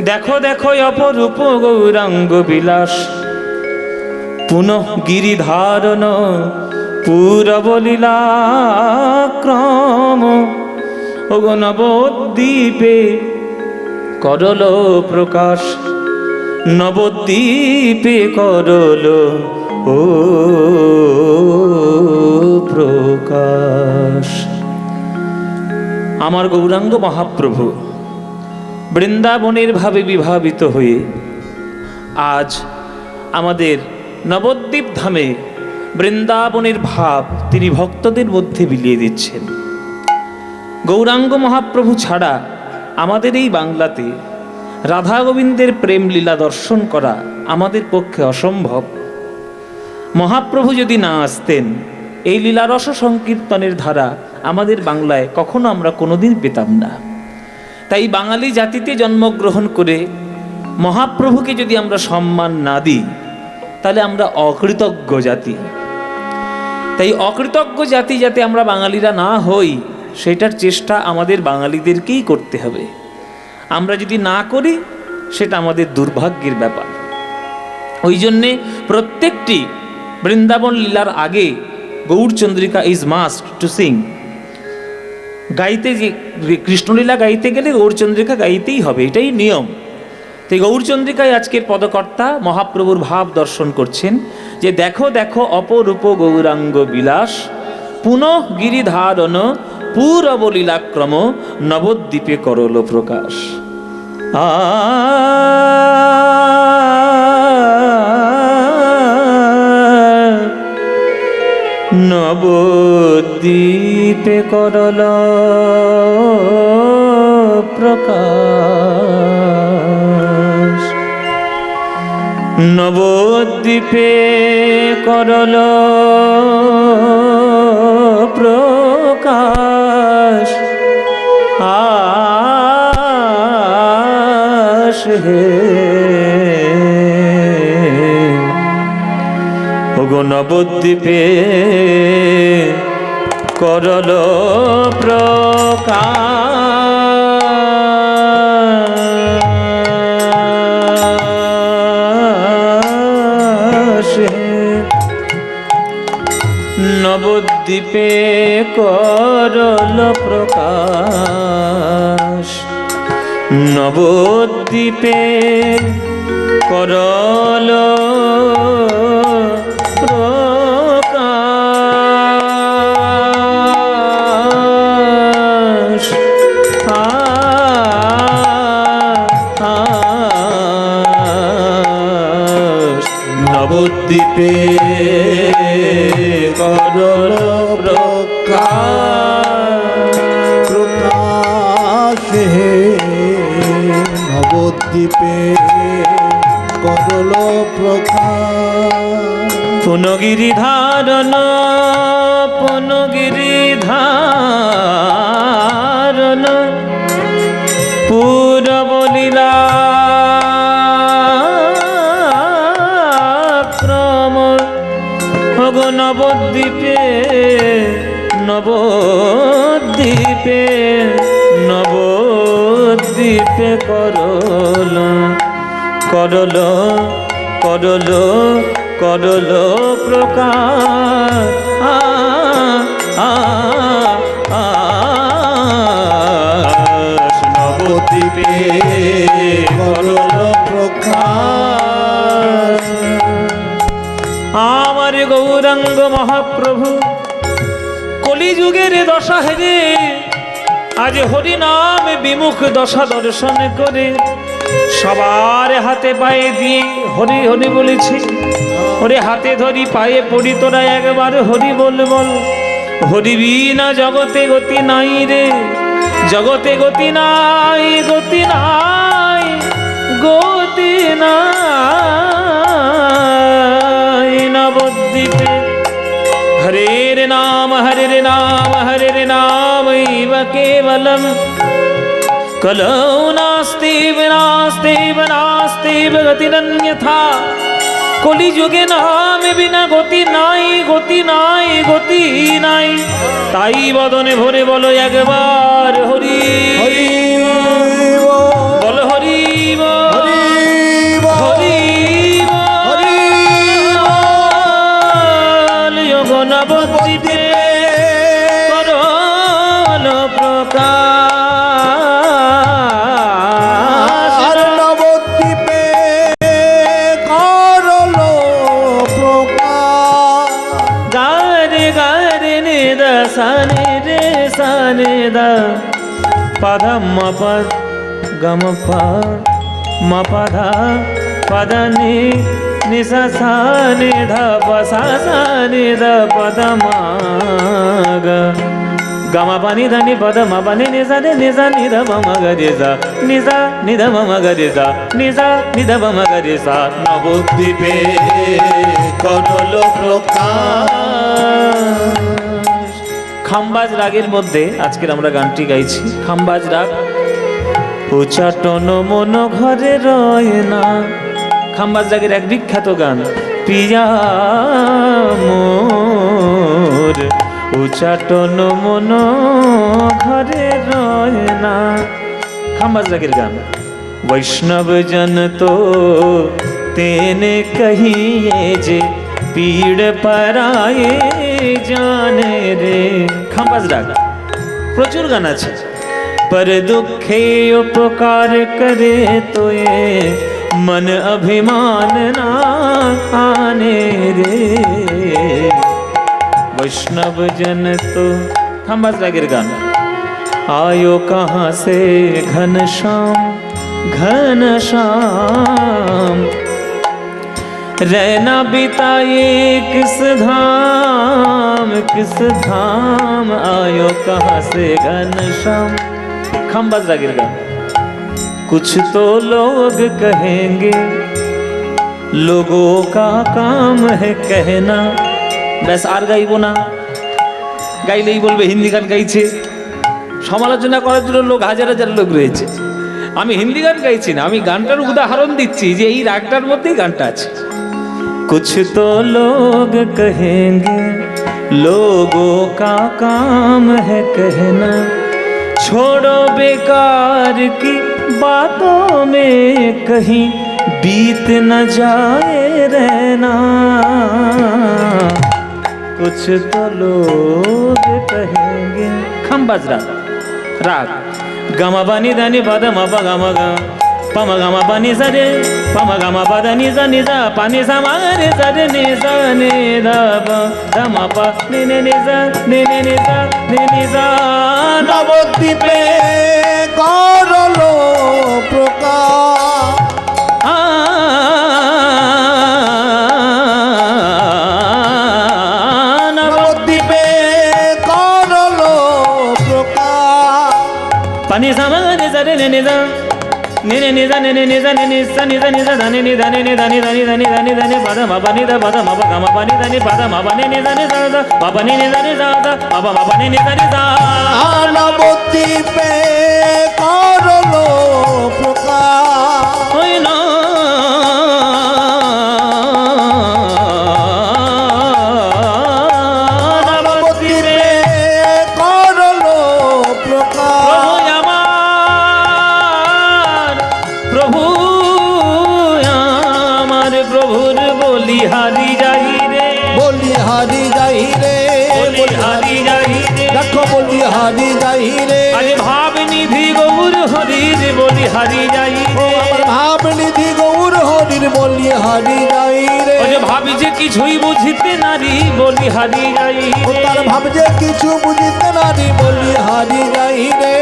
দেখো দেখো অপরূপ গৌরাঙ্গ বিলাস, পুনঃ গিরিধারণ পূরবলীলাক্রম। ওগো নবদ্বীপে করল প্রকাশ, নবদ্বীপে করল ও প্রকাশ। আমার গৌরাঙ্গ মহাপ্রভু বৃন্দাবনের ভাবে বিভাবিত হয়ে আজ আমাদের নবদ্বীপ ধামে বৃন্দাবনের ভাব তিনি ভক্তদের মধ্যে বিলিয়ে দিচ্ছেন। গৌরাঙ্গ মহাপ্রভু ছাড়া আমাদের এই বাংলাতে রাধা গোবিন্দের প্রেম লীলা দর্শন করা আমাদের পক্ষে অসম্ভব। মহাপ্রভু যদি না আসতেন এই লীলারস সংকীর্তনের ধারা আমাদের বাংলায় কখনো আমরা কোনোদিন পেতাম না। তাই বাঙালি জাতিতে জন্মগ্রহণ করে মহাপ্রভুকে যদি আমরা সম্মান না দিই তাহলে আমরা অকৃতজ্ঞ জাতি। তাই অকৃতজ্ঞ জাতি যাতে আমরা বাঙালিরা না হই সেটার চেষ্টা আমাদের বাঙালিদেরকেই করতে হবে। আমরা যদি না করি সেটা আমাদের দুর্ভাগ্যের ব্যাপার। ওই জন্যে প্রত্যেকটি বৃন্দাবন লীলার আগে গৌরচন্দ্রিকা ইজ মাস্ট টু সিং। গাইতে যে কৃষ্ণলীলা গাইতে গেলে গৌরচন্দ্রিকা গাইতেই হবে, এটাই নিয়ম। তাই গৌরচন্দ্রিকায় আজকের পদকর্তা মহাপ্রভুর ভাব দর্শন করছেন যে দেখো দেখো অপরূপ গৌরাঙ্গ বিলাস, পুনঃ গিরিধারণ পূরবলীলাক্রম, নবদ্বীপে করল প্রকাশ। নবদ্বীপে করল প্রকাশ, নবদ্বীপে করল প্রকাশ। হে ওগো নবদ্বীপে করল প্রকাশ, নবদ্বীপে করল প্রকাশ, নবদ্বীপে করল প্রকাশ। নবদ্বীপে করল প্রকাশ, নবদ্বীপে করল প্রকাশ। পুনগিরিধারণ পুনগিরিধারণ পূরবলীলাক্রম। ওগো নবদ্বীপে নবদ্বীপে নবদ্বীপে করল করল করল করল প্রকাশ। নবদ্বীপে করল প্রকাশ। আমার গৌরাঙ্গ মহাপ্রভু কলিযুগের দশা হেরে আজ হরিনাম বিমুখ দশা দর্শন করে সবার হাতে পায়ে দিয়ে হরি হরি বলেছি। ওরে হাতে ধরি পায়ে পড়ি তোরা একবার হরি বল বল। হরি বিনা জগতে গতি নাই রে, জগতে গতি নাই, গতি নাই, গতি নাই। নবদ্বীপে হরের নাম হরের নাম হরের নাম কেবলম, কলৌ নাস্তি নাস্তি নাস্তি গতিরন্যথা। কলিযুগে নাম বিনা গতি নাই, গতি নাই, গতি নাই। তাই বদনে ভরে বলো একবার হরি হরি বল, হরি বল। রে দা পাধা মাপা গম পা মাপা ধা পাদা নি নিসা সা নি ধা পা সা সা নি ধা পাদা মা গা গামা পানি ধানি পদ মা পানি নিজা রে নিজা নিধা মা গা রে যা নিজা নিধা মা গা রে যা নিজা নিধা মা গা রে যা নবদ্বীপে করল প্রকাশ। খাম্বাজ রাগের মধ্যে আজকের আমরা গানটি গাইছি। খাম্বাজ রাগ। উচাটন মন ঘরে রয় না, খাম্বাজ রাগের এক বিখ্যাত গান। পিয়া মোর উচাটন মন ঘরে রয় না, খাম্বাজ রাগের গান। वैष्णव जन तो तेने कहिए जे पीड़ पराए जाने रे, খাম্বাজ রাগ। প্রচুর গান আছে। पर दुखे उपकार करे तो ये मन अभिमान ना आने रे, वैष्णव जन तो, খাম্বাজ রাগের গান। आयो कहाँ से घनश्याम घनश्याम, रहना बिताए किस धाम आयो कहाँ से घनश्याम, খাম্বাজ রাগের গান। कुछ तो लोग कहेंगे लोगों का काम है कहना, ব্যাস আর গাইবো না, গাইলেই বলবে হিন্দি গান গাইছে। সমালোচনা করার জন্য লোক হাজার হাজার লোক রয়েছে। আমি হিন্দি গান গাইছি না, আমি গানটার উদাহরণ দিচ্ছি যে এই রাগটার মধ্যেই গানটা আছে। कुछ तो लोग कहेंगे लोगों का काम है कहना, छोड़ो बेकार की बातों में कहीं बीत न जाए रहना, कुछ तो लोग कहेंगे। খাম্বাজ রাগ। রাগ গামা বানি দানি বাদা মাপা গামা গা পামা গামা পানি সারে পামা গামা পাদা নিজা নিজা পানি সামারে সারে নিজা নে দা পা দা মাপা নে নে নিজা নে নে নিজা নে নিজা। নবদ্বীপে করল প্রকাশ। নবদ্বীপে করল প্রকাশ। পানি সামারে সারে নে নিজা নিনে নিজা নিনে নিজা নিনে নিজা নিজা নিজা ধানে নি ধানে নি ধানি ধানি ধানি ধানি ধানি পাদা মাপা নি দা পাদা মাপা গামা পানি ধানি পাদা মাপা নি নি ধানি দা দা মাপা নি নি ধানি দা দা মাপা মাপা নি নি ধানি দা। নবদ্বীপে করল প্রকাশ। ওই না নবদ্বীপে করল প্রকাশ। প্রভু আমার প্রভুর বলি হারি যাই রে, বলি হারি যাই রে, বলি হারি যাই রে, দেখো বলি হারি যাই রে। আরে ভাব নিধি গৌর হরির বলি হারি যাই রে, ভাব নিধি গৌর হরির বলি হারি যাই রে। ওরে ভাবি যে কিছুই বুঝিতে নারী বলি হারি যাই রে, তার ভাব যে কিছু বুঝিতে নারী বলি হারি যাই রে।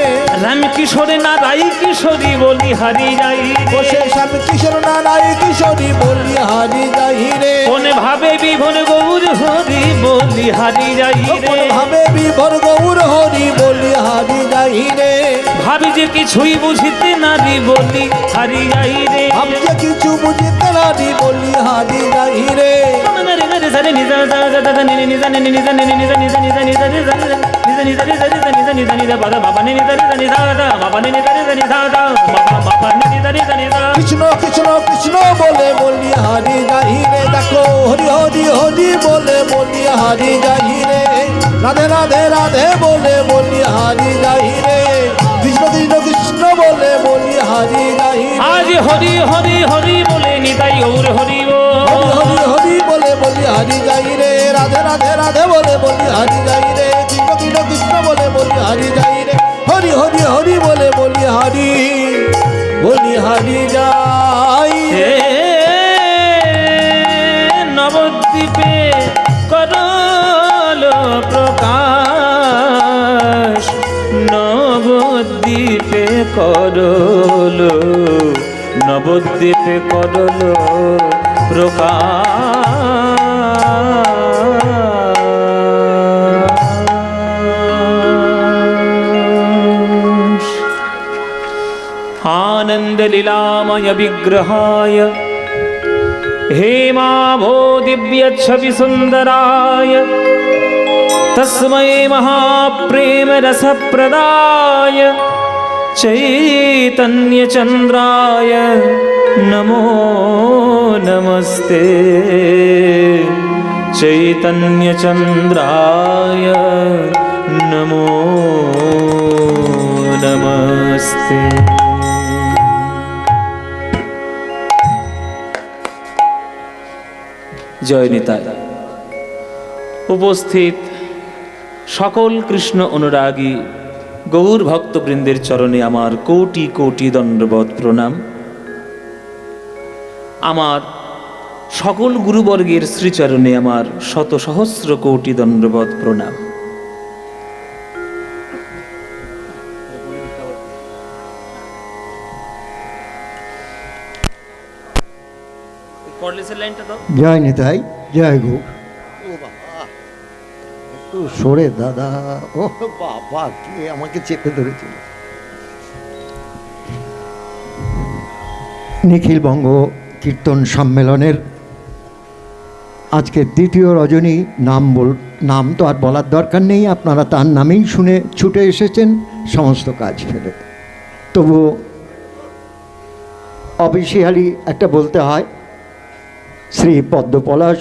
রাম কিশোরে না রাই কিশোরী বলি হারি যাই রে, সে শ্যাম কিশোর না রাই কিশোরী বলি হারি যাই রে। কোন ভাবে বিভোর গৌর হরি বলি হারি যাই কোন রে, ভাবে বিভোর গৌর হরি বলি হারি যাই রে। ভাবি যে কিছুই বুঝিতে নারী বলি হারি যাই রে, ভাব যে কিছু বুঝিতে নারী বলি হারি যাই রে। কৃষ্ণ কৃষ্ণ কৃষ্ণ বলে বলি হারি যাই রে। দেখো হরি হরি হরি বলে বলি হারি যাই রে। রাধে রাধে রাধে বলে বলি হারি যাই রে। কৃষ্ণ কৃষ্ণ কৃষ্ণ বলে বলি হারি যাই রে। আজ হরি হরি হরি বলে নিতাই গৌর হরি হরি হরি হরি বলে বলি হারি যাই রে। রাধে রাধে রাধে বলে বলি হারি যাই রে। কৃষ্ণ কৃষ্ণ কৃষ্ণ বলে বলি হারি যাই রে। হরি হরি হরি বলে বলি হারি যাই রে। নবদ্বীপে করল প্রকাশ, করল, নবদ্বীপে করল প্রকাশ। आनंद लीलामय विग्रहाय हेमाभो दिव्य छवि सुंदराय तस्मै महाप्रेम रसप्रदाय चैतन्य चंद्राय नमो नमस्ते। चैतन्य चंद्राय नमो नमस्ते। জয় নিতাই। উপস্থিত সকল কৃষ্ণ অনুরাগী গৌর ভক্তবৃন্দের চরণে আমার কোটি কোটি দণ্ডবৎ প্রণাম। আমার সকল গুরুবর্গের শ্রীচরণে আমার শত সহস্র কোটি দণ্ডবৎ প্রণাম। জয় নিতাই, জয় গৌর। ও বাবা, একটু সরে দাদা। ও বাবা, কে আমাকে চেপে ধরেছিল। নিখিল বঙ্গ কীর্তন সম্মেলনের আজকে দ্বিতীয় রজনী। নাম তো আর বলার দরকার নেই, আপনারা তার নামেই শুনে ছুটে এসেছেন সমস্ত কাজ ফেলে। তবু অফিসিয়ালি একটা বলতে হয়, শ্রী পদ্মপলাশ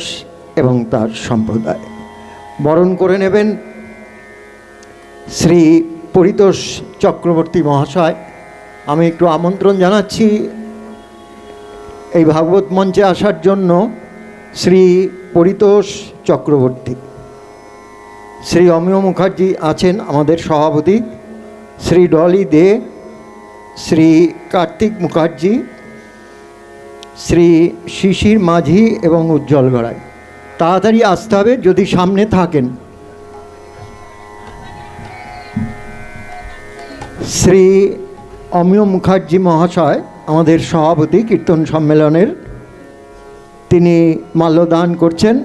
এবং তার সম্প্রদায় বরণ করে নেবেন শ্রী পরিতোষ চক্রবর্তী মহাশয়। আমি একটু আমন্ত্রণ জানাচ্ছি এই ভাগবত মঞ্চে আসার জন্য শ্রী পরিতোষ চক্রবর্তী। শ্রী অমিয় মুখার্জি আছেন আমাদের সভাপতি, শ্রী ডলি দে, শ্রী কার্তিক মুখার্জি, শ্রী শিশির মাঝি এবং উজ্জ্বল গড়াই। তাড়াতাড়ি আসতে হবে যদি সামনে থাকেন। শ্রী অমিয় মুখার্জি মহাশয় আমাদের সভাপতি কীর্তন সম্মেলনের, তিনি মাল্যদান করছেন।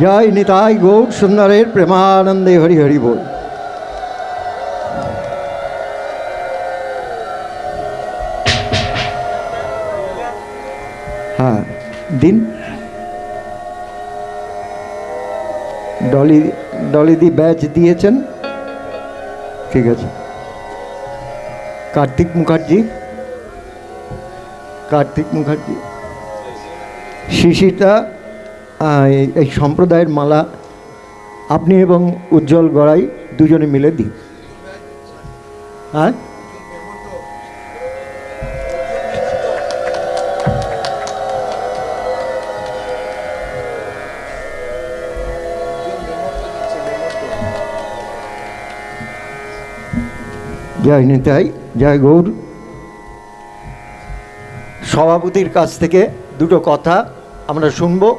জয় নিতাই গৌর সুন্দরের প্রেমানন্দে হরি হরি বল। হ্যাঁ দিন। ডলিদি ব্যাচ দিয়েছেন, ঠিক আছে। কার্তিক মুখার্জি, শিশিরটা এই সম্প্রদায়ের মালা আপনি এবং উজ্জ্বল গড়াই দুজনে মিলে দিন। হ্যাঁ, জয় নিতাই, জয় গৌর। সভাপতির কাছ থেকে দুটো কথা আমরা শুনবো।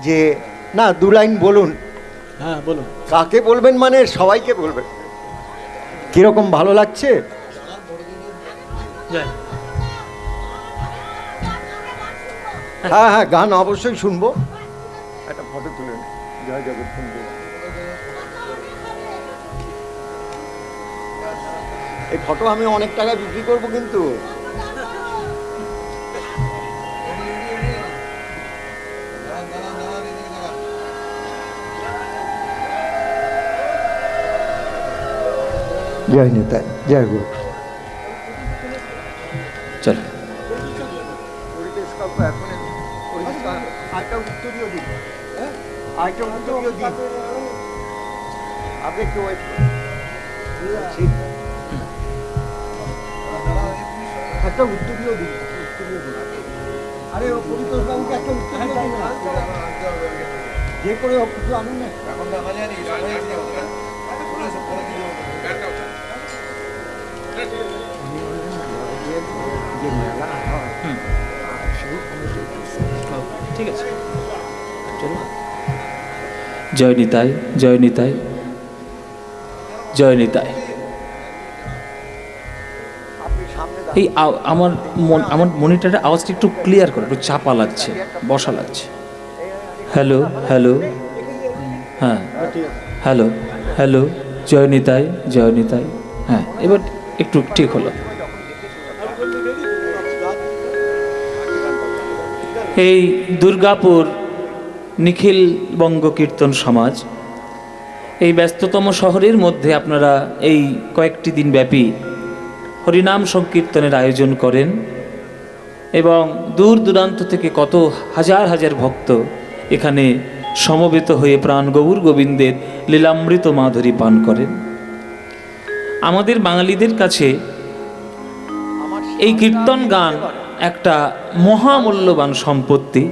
যে না, দু লাইন বলুন। হ্যাঁ বলুন। কাকে বলবেন মানে সবাইকে বলবেন। কিরকম ভালো লাগছে? হ্যাঁ হ্যাঁ, গান অবশ্যই শুনবো। একটা ফটো তুলে নিন। জয় জগৎ শুনবো। এই ফটো আমি অনেক টাকা বিক্রি করবো কিন্তু। জয় নিতাই, জয় গুরু। চল আপনি একটু ওয়েট একটা উত্তরীয় দিন। আরে ও পরিতোষ বাবুকে একটা উত্তরীয় দিন, যে করে কিছু আনুন না। এখন দেখা যায়নি যে মেলা হয় সেই ঠিক আছে। জয় নিতাই, জয় নিতাই, জয় নিতাই। আপনি সামনে আমার মনিটরের আওয়াজটা একটু ক্লিয়ার করে, একটু চাপা লাগছে, বসা লাগছে। হ্যালো হ্যালো, হ্যাঁ হ্যালো হ্যালো, জয় নিতাই জয় নিতাই। হ্যাঁ, এবার একটু ঠিক হলো। এই দুর্গাপুর নিখিল বঙ্গ কীর্তন সমাজ, এই ব্যস্ততম শহরের মধ্যে আপনারা এই কয়েকটি দিন ব্যাপী হরিনাম সংকীর্তনের আয়োজন করেন এবং দূর দূরান্ত থেকে কত হাজার হাজার ভক্ত এখানে সমবেত হয়ে প্রাণ গৌর গোবিন্দের লীলামৃত মাধুরী পান করেন। আমাদের বাঙালিদের কাছে এই কীর্তন গান একটা মহামূল্যবান সম্পত্তি,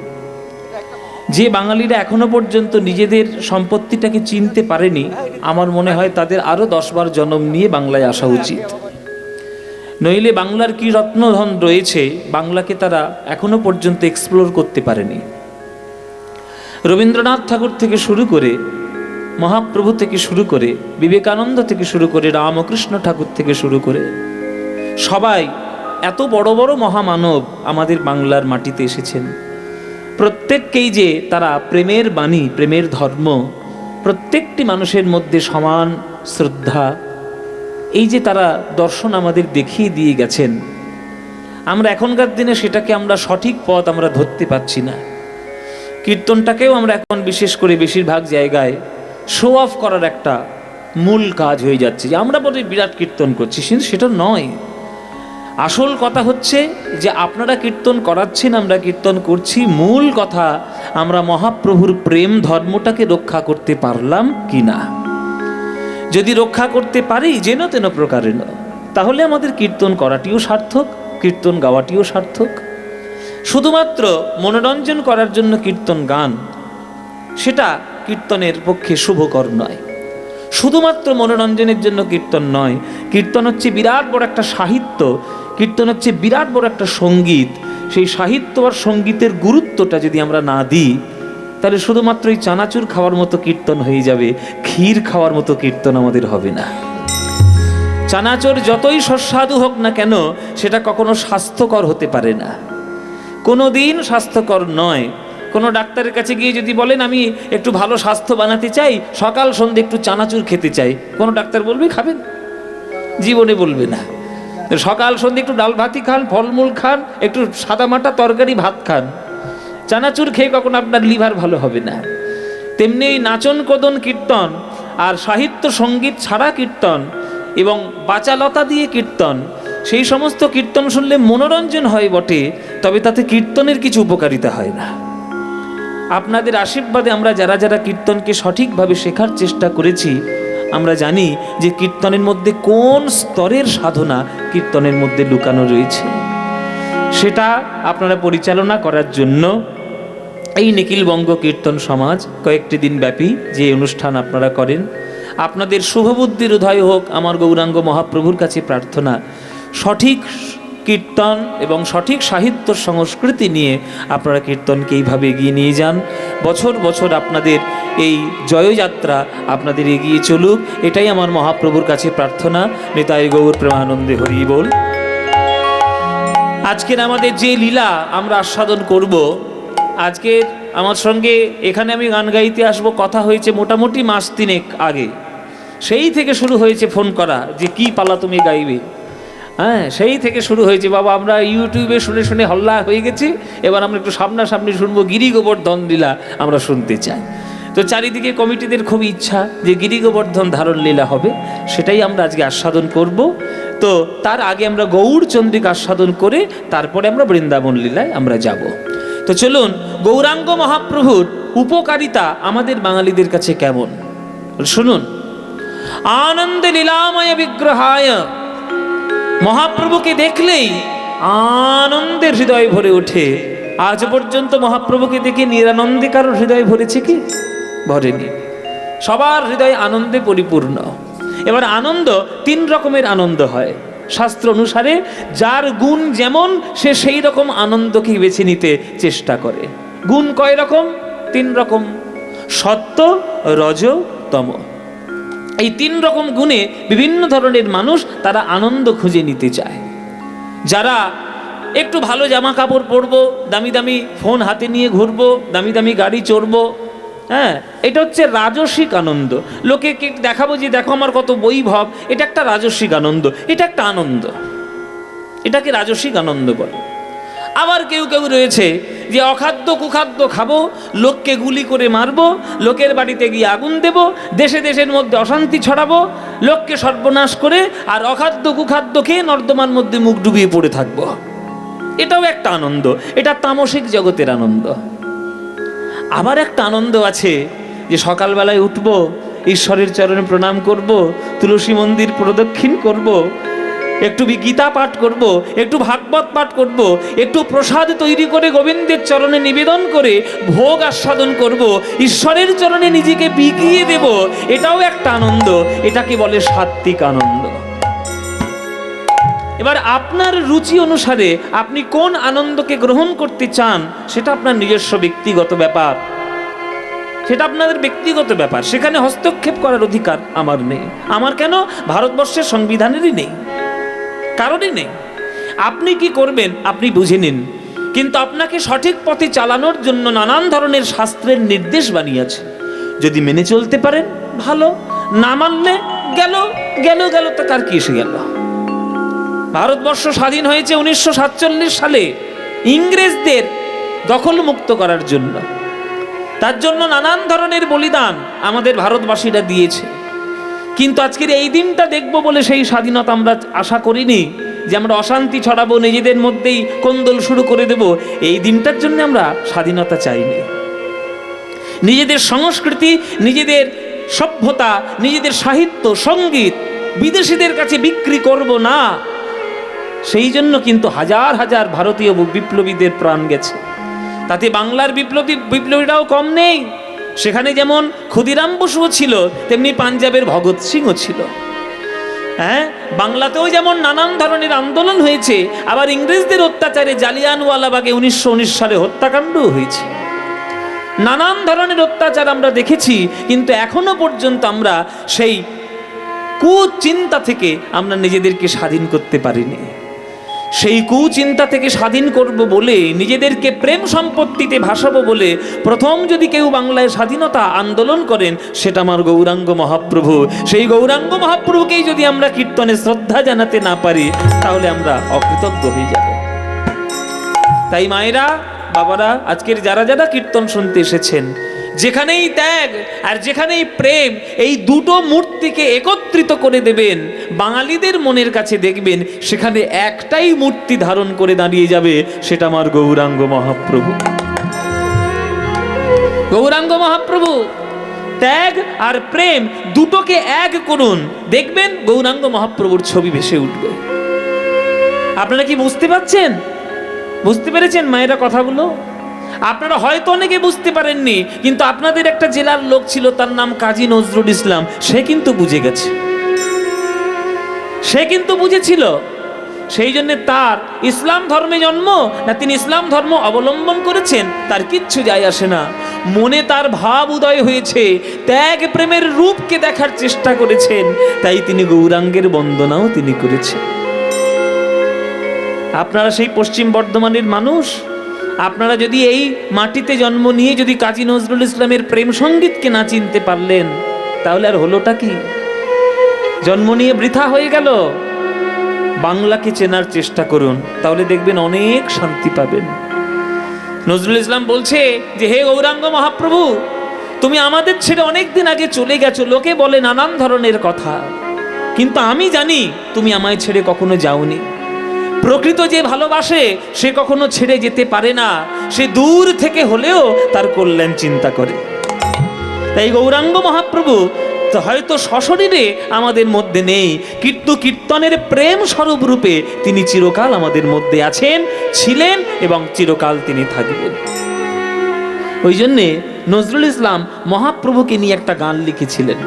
যে বাঙালিরা এখনো পর্যন্ত নিজেদের সম্পত্তিটাকে চিনতে পারেনি, আমার মনে হয় তাদের আরও 10বার জন্ম নিয়ে বাংলায় আসা উচিত। নইলে বাংলার কি রত্নধন রয়েছে, বাংলাকে তারা এখনো পর্যন্ত এক্সপ্লোর করতে পারেনি। রবীন্দ্রনাথ ঠাকুর থেকে শুরু করে, মহাপ্রভু থেকে শুরু করে, বিবেকানন্দ থেকে শুরু করে, রামকৃষ্ণ ঠাকুর থেকে শুরু করে সবাই এত বড় বড় মহামানব আমাদের বাংলার মাটিতে এসেছেন। প্রত্যেককেই যে তারা প্রেমের বাণী, প্রেমের ধর্ম, প্রত্যেকটি মানুষের মধ্যে সমান শ্রদ্ধা, এই যে তারা দর্শন আমাদের দেখিয়ে দিয়ে গেছেন, আমরা এখনকার দিনে সেটাকে আমরা সঠিক পথ আমরা ধরতে পারছি না। কীর্তনটাকেও আমরা এখন বিশেষ করে বেশিরভাগ জায়গায় শো অফ করার একটা মূল কাজ হয়ে যাচ্ছে, যে আমরা বলি বিরাট কীর্তন করছি, কিন্তু সেটা নয়। আসল কথা হচ্ছে যে আপনারা কীর্তন করাচ্ছেন, আমরা কীর্তন করছি, মূল কথা আমরা মহাপ্রভুর প্রেম ধর্মটাকে রক্ষা করতে পারলাম কি না। যদি রক্ষা করতে পারি যেন তেন প্রকারে, তাহলে আমাদের কীর্তন করাটিও সার্থক, কীর্তন গাওয়াটিও সার্থক। শুধুমাত্র মনোরঞ্জন করার জন্য কীর্তন গান, সেটা কীর্তনের পক্ষে শুভকর নয়। শুধুমাত্র মনোরঞ্জনের জন্য কীর্তন নয়, কীর্তন হচ্ছে বিরাট বড় একটা সাহিত্য, কীর্তন হচ্ছে বিরাট বড় একটা সঙ্গীত। সেই সাহিত্য আর সঙ্গীতের গুরুত্বটা যদি আমরা না দিই, তাহলে শুধুমাত্র এই চানাচুর খাওয়ার মতো কীর্তন হয়ে যাবে, ক্ষীর খাওয়ার মতো কীর্তন আমাদের হবে না। চানাচুর যতই সুস্বাদু হোক না কেন, সেটা কখনো স্বাস্থ্যকর হতে পারে না, কোনো দিন স্বাস্থ্যকর নয়। কোনো ডাক্তারের কাছে গিয়ে যদি বলেন আমি একটু ভালো স্বাস্থ্য বানাতে চাই, সকাল সন্ধ্যে একটু চানাচুর খেতে চাই, কোনো ডাক্তার বলবে খাবেন? জীবনে বলবে না। সকাল সন্ধ্যে একটু ডাল ভাতি খান, ফলমূল খান, একটু সাদামাটা তরকারি ভাত খান, চানাচুর খেয়ে কখনো আপনার লিভার ভালো হবে না। তেমনি এই নাচন কদন কীর্তন আর সাহিত্য সঙ্গীত ছাড়া কীর্তন এবং বাচালতা দিয়ে কীর্তন, সেই সমস্ত কীর্তন শুনলে মনোরঞ্জন হয় বটে, তবে তাতে কীর্তনের কিছু উপকারিতা হয় না। আপনাদের আশীর্বাদে আমরা যারা যারা কীর্তনকে সঠিকভাবে শেখার চেষ্টা করেছি, আমরা জানি যে কীর্তনের মধ্যে কোন স্তরের সাধনা কীর্তনের মধ্যে লুকানো রয়েছে। সেটা আপনারা পরিচালনা করার জন্য এই নিখিল বঙ্গ কীর্তন সমাজ কয়েকটি দিন ব্যাপী যে অনুষ্ঠান আপনারা করেন, আপনাদের শুভবুদ্ধির উদয় হোক আমার গৌরাঙ্গ মহাপ্রভুর কাছে প্রার্থনা। সঠিক কীর্তন এবং সঠিক সাহিত্য সংস্কৃতি নিয়ে আপনারা কীর্তনকে এইভাবে এগিয়ে নিয়ে যান। বছর বছর আপনাদের এই জয়যাত্রা আপনাদের এগিয়ে চলুক, এটাই আমার মহাপ্রভুর কাছে প্রার্থনা। নিতাই গৌর প্রেমানন্দে হরি বল। আজকের আমাদের যে লীলা আমরা আস্বাদন করব, আজকে আমার সঙ্গে এখানে আমি গান গাইতে আসবো কথা হয়েছে মোটামুটি মাস 3 আগে, সেই থেকে শুরু হয়েছে ফোন করা যে কি পালা তুমি গাইবে। হ্যাঁ, সেই থেকে শুরু হয়েছে, বাবা আমরা ইউটিউবে শুনে শুনে হল্লা হয়ে গেছি, এবার আমরা একটু সামনাসামনি শুনবো, গিরি গোবর্ধন লীলা আমরা শুনতে চাই। তো চারিদিকে কমিটিদের খুব ইচ্ছা যে গিরি গোবর্ধন ধারণ লীলা হবে, সেটাই আমরা আজকে আস্বাদন করব। তো তার আগে আমরা গৌরচন্দ্রিকা আস্বাদন করে তারপরে আমরা বৃন্দাবন লীলায় আমরা যাব। তো চলুন, গৌরাঙ্গ মহাপ্রভুর উপকারিতা আমাদের বাঙালিদের কাছে কেমন শুনুন। আনন্দে লীলাময় বিগ্রহায়, মহাপ্রভুকে দেখলেই আনন্দের হৃদয় ভরে ওঠে। আজ পর্যন্ত মহাপ্রভুকে দেখে নিরানন্দে কারোর হৃদয় ভরেছে কি? ভরেনি। সবার হৃদয় আনন্দে পরিপূর্ণ। এবার আনন্দ 3 রকমের আনন্দ হয় শাস্ত্র অনুসারে, যার গুণ যেমন সে সেই রকম আনন্দকে বেছে নিতে চেষ্টা করে। গুণ কয় রকম? 3 রকম, সত্য, রজ, তম। এই 3 রকম গুণে বিভিন্ন ধরনের মানুষ তারা আনন্দ খুঁজে নিতে চায়। যারা একটু ভালো জামা কাপড় পরবো, দামি দামি ফোন হাতে নিয়ে ঘুরবো, দামি দামি গাড়ি চড়বো, হ্যাঁ, এটা হচ্ছে রাজসিক আনন্দ। লোকে দেখাবো যে দেখো আমার কত বৈভব, এটা একটা রাজসিক আনন্দ, এটা একটা আনন্দ, এটাকে রাজসিক আনন্দ বলে। আবার কেউ কেউ রয়েছে যে অখাদ্য কুখাদ্য খাবো, লোককে গুলি করে মারবো, লোকের বাড়িতে গিয়ে আগুন দেব, দেশে দেশের মধ্যে অশান্তি ছড়াবো, লোককে সর্বনাশ করে আর অখাদ্য কুখাদ্য খেয়ে নর্দমার মধ্যে মুখ ডুবিয়ে পড়ে থাকবো। এটাও একটা আনন্দ, এটা তামসিক জগতের আনন্দ। আবার একটা আনন্দ আছে যে সকালবেলায় উঠবো, ঈশ্বরের চরণে প্রণাম করব, তুলসী মন্দির প্রদক্ষিণ করব, একটু গীতা পাঠ করব, একটু ভাগবত পাঠ করব, একটু প্রসাদ তৈরি করে গোবিন্দের চরণে নিবেদন করে ভোগ আস্বাদন করব, ঈশ্বরের চরণে নিজেকে বিকিয়ে দেব। এটাও একটা আনন্দ, এটাকে বলে সাত্ত্বিক আনন্দ। এবার আপনার রুচি অনুসারে আপনি কোন আনন্দকে গ্রহণ করতে চান সেটা আপনার নিজস্ব ব্যক্তিগত ব্যাপার, সেটা আপনাদের ব্যক্তিগত ব্যাপার। সেখানে হস্তক্ষেপ করার অধিকার আমার নেই। আমার কেন? ভারতবর্ষের সংবিধানেরই নেই, কারণই নেই। আপনি কি করবেন আপনি বুঝে নিন, কিন্তু আপনাকে সঠিক পথে চালানোর জন্য নানান ধরনের শাস্ত্রের নির্দেশ বানিয়েছে। যদি মেনে চলতে পারেন ভালো, না মানলে গেল গেল গেল, তা কার কি এসে গেল। ভারতবর্ষ স্বাধীন হয়েছে 1947 সালে ইংরেজদের দখল মুক্ত করার জন্য। তার জন্য নানান ধরনের বলিদান আমাদের ভারতবাসীরা দিয়েছে। কিন্তু আজকের এই দিনটা দেখব বলে সেই স্বাধীনতা আমরা আশা করিনি, যে আমরা অশান্তি ছড়াবো, নিজেদের মধ্যেই কোন্দল শুরু করে দেব। এই দিনটার জন্য আমরা স্বাধীনতা চাইনি। নিজেদের সংস্কৃতি, নিজেদের সভ্যতা, নিজেদের সাহিত্য সঙ্গীত বিদেশিদের কাছে বিক্রি করব না, সেই জন্য কিন্তু হাজার হাজার ভারতীয় বিপ্লবীদের প্রাণ গেছে। তাতে বাংলার বিপ্লবীরাও কম নেই। সেখানে যেমন ক্ষুদিরাম বসুও ছিল, তেমনি পাঞ্জাবের ভগৎ সিংও ছিল। হ্যাঁ, বাংলাতেও যেমন নানান ধরনের আন্দোলন হয়েছে, আবার ইংরেজদের অত্যাচারে জালিয়ানওয়ালাবাগে 1919 সালে হত্যাকাণ্ডও হয়েছে। নানান ধরনের অত্যাচার আমরা দেখেছি, কিন্তু এখনো পর্যন্ত আমরা সেই কুচিন্তা থেকে আমরা নিজেদেরকে স্বাধীন করতে পারিনি। সেই কুচিন্তা থেকে স্বাধীন করব বলে, নিজেদেরকে প্রেম সম্পত্তিতে ভাসাবো বলে প্রথম যদি কেউ বাংলায় স্বাধীনতা আন্দোলন করেন, সেটা আমার গৌরাঙ্গ মহাপ্রভু। সেই গৌরাঙ্গ মহাপ্রভুকেই যদি আমরা কীর্তনে শ্রদ্ধা জানাতে না পারি, তাহলে আমরা অকৃতজ্ঞ হয়ে যাব। তাই মায়েরা, বাবারা, আজকের যারা যারা কীর্তন শুনতে এসেছেন, যেখানেই ত্যাগ আর যেখানেই প্রেম, এই দুটো মূর্তিকে একত্রিত করে দেবেন, বাঙালিদের মনের কাছে দেখবেন সেখানে একটাই মূর্তি ধারণ করে দাঁড়িয়ে যাবে, সেটা আমার গৌরাঙ্গ মহাপ্রভু। গৌরাঙ্গ মহাপ্রভু ত্যাগ আর প্রেম দুটোকে এক করুন, দেখবেন গৌরাঙ্গ মহাপ্রভুর ছবি ভেসে উঠবে। আপনারা কি বুঝতে পারছেন? বুঝতে পেরেছেন মায়েরা কথাগুলো? আপনারা হয়তো অনেকে বুঝতে পারেননি, কিন্তু আপনাদের একটা জেলার লোক ছিল, তার নাম কাজী নজরুল ইসলাম। সে কিন্তু বুঝে গেছে, সে কিন্তু বুঝেছিল। সেই জন্য তার ইসলাম ধর্মে জন্ম না তিনি ইসলাম ধর্ম অবলম্বন করেছেন তার কিচ্ছু যায় আসে না। মনে তার ভাব উদয় হয়েছে, ত্যাগ প্রেমের রূপকে দেখার চেষ্টা করেছেন, তাই তিনি গৌরাঙ্গের বন্দনাও তিনি করেছেন। আপনারা সেই পশ্চিম বর্ধমানের মানুষ, আপনারা যদি এই মাটিতে জন্ম নিয়ে যদি কাজী নজরুল ইসলামের প্রেম সঙ্গীতকে না চিনতে পারলেন, তাহলে আর হলোটা কি? জন্ম নিয়ে বৃথা হয়ে গেল। বাংলাকে চেনার চেষ্টা করুন, তাহলে দেখবেন অনেক শান্তি পাবেন। নজরুল ইসলাম বলছে যে, হে গৌরাঙ্গ মহাপ্রভু, তুমি আমাদের ছেড়ে অনেক দিন আগে চলে গেছো। লোকে বলে নানান ধরনের কথা, কিন্তু আমি জানি তুমি আমায় ছেড়ে কখনো যাওনি। প্রকৃত যে ভালোবাসে সে কখনো ছেড়ে যেতে পারে না, সে দূর থেকে হলেও তার কল্যাণ চিন্তা করে। তাই গৌরাঙ্গ মহাপ্রভু হয়তো সশরীরে আমাদের মধ্যে নেই, কিন্তু কীর্তনের প্রেম স্বরূপ রূপে তিনি চিরকাল আমাদের মধ্যে আছেন, ছিলেন এবং চিরকাল তিনি থাকবেন। ওই জন্যে নজরুল ইসলাম মহাপ্রভুকে নিয়ে একটা গান লিখেছিলেন।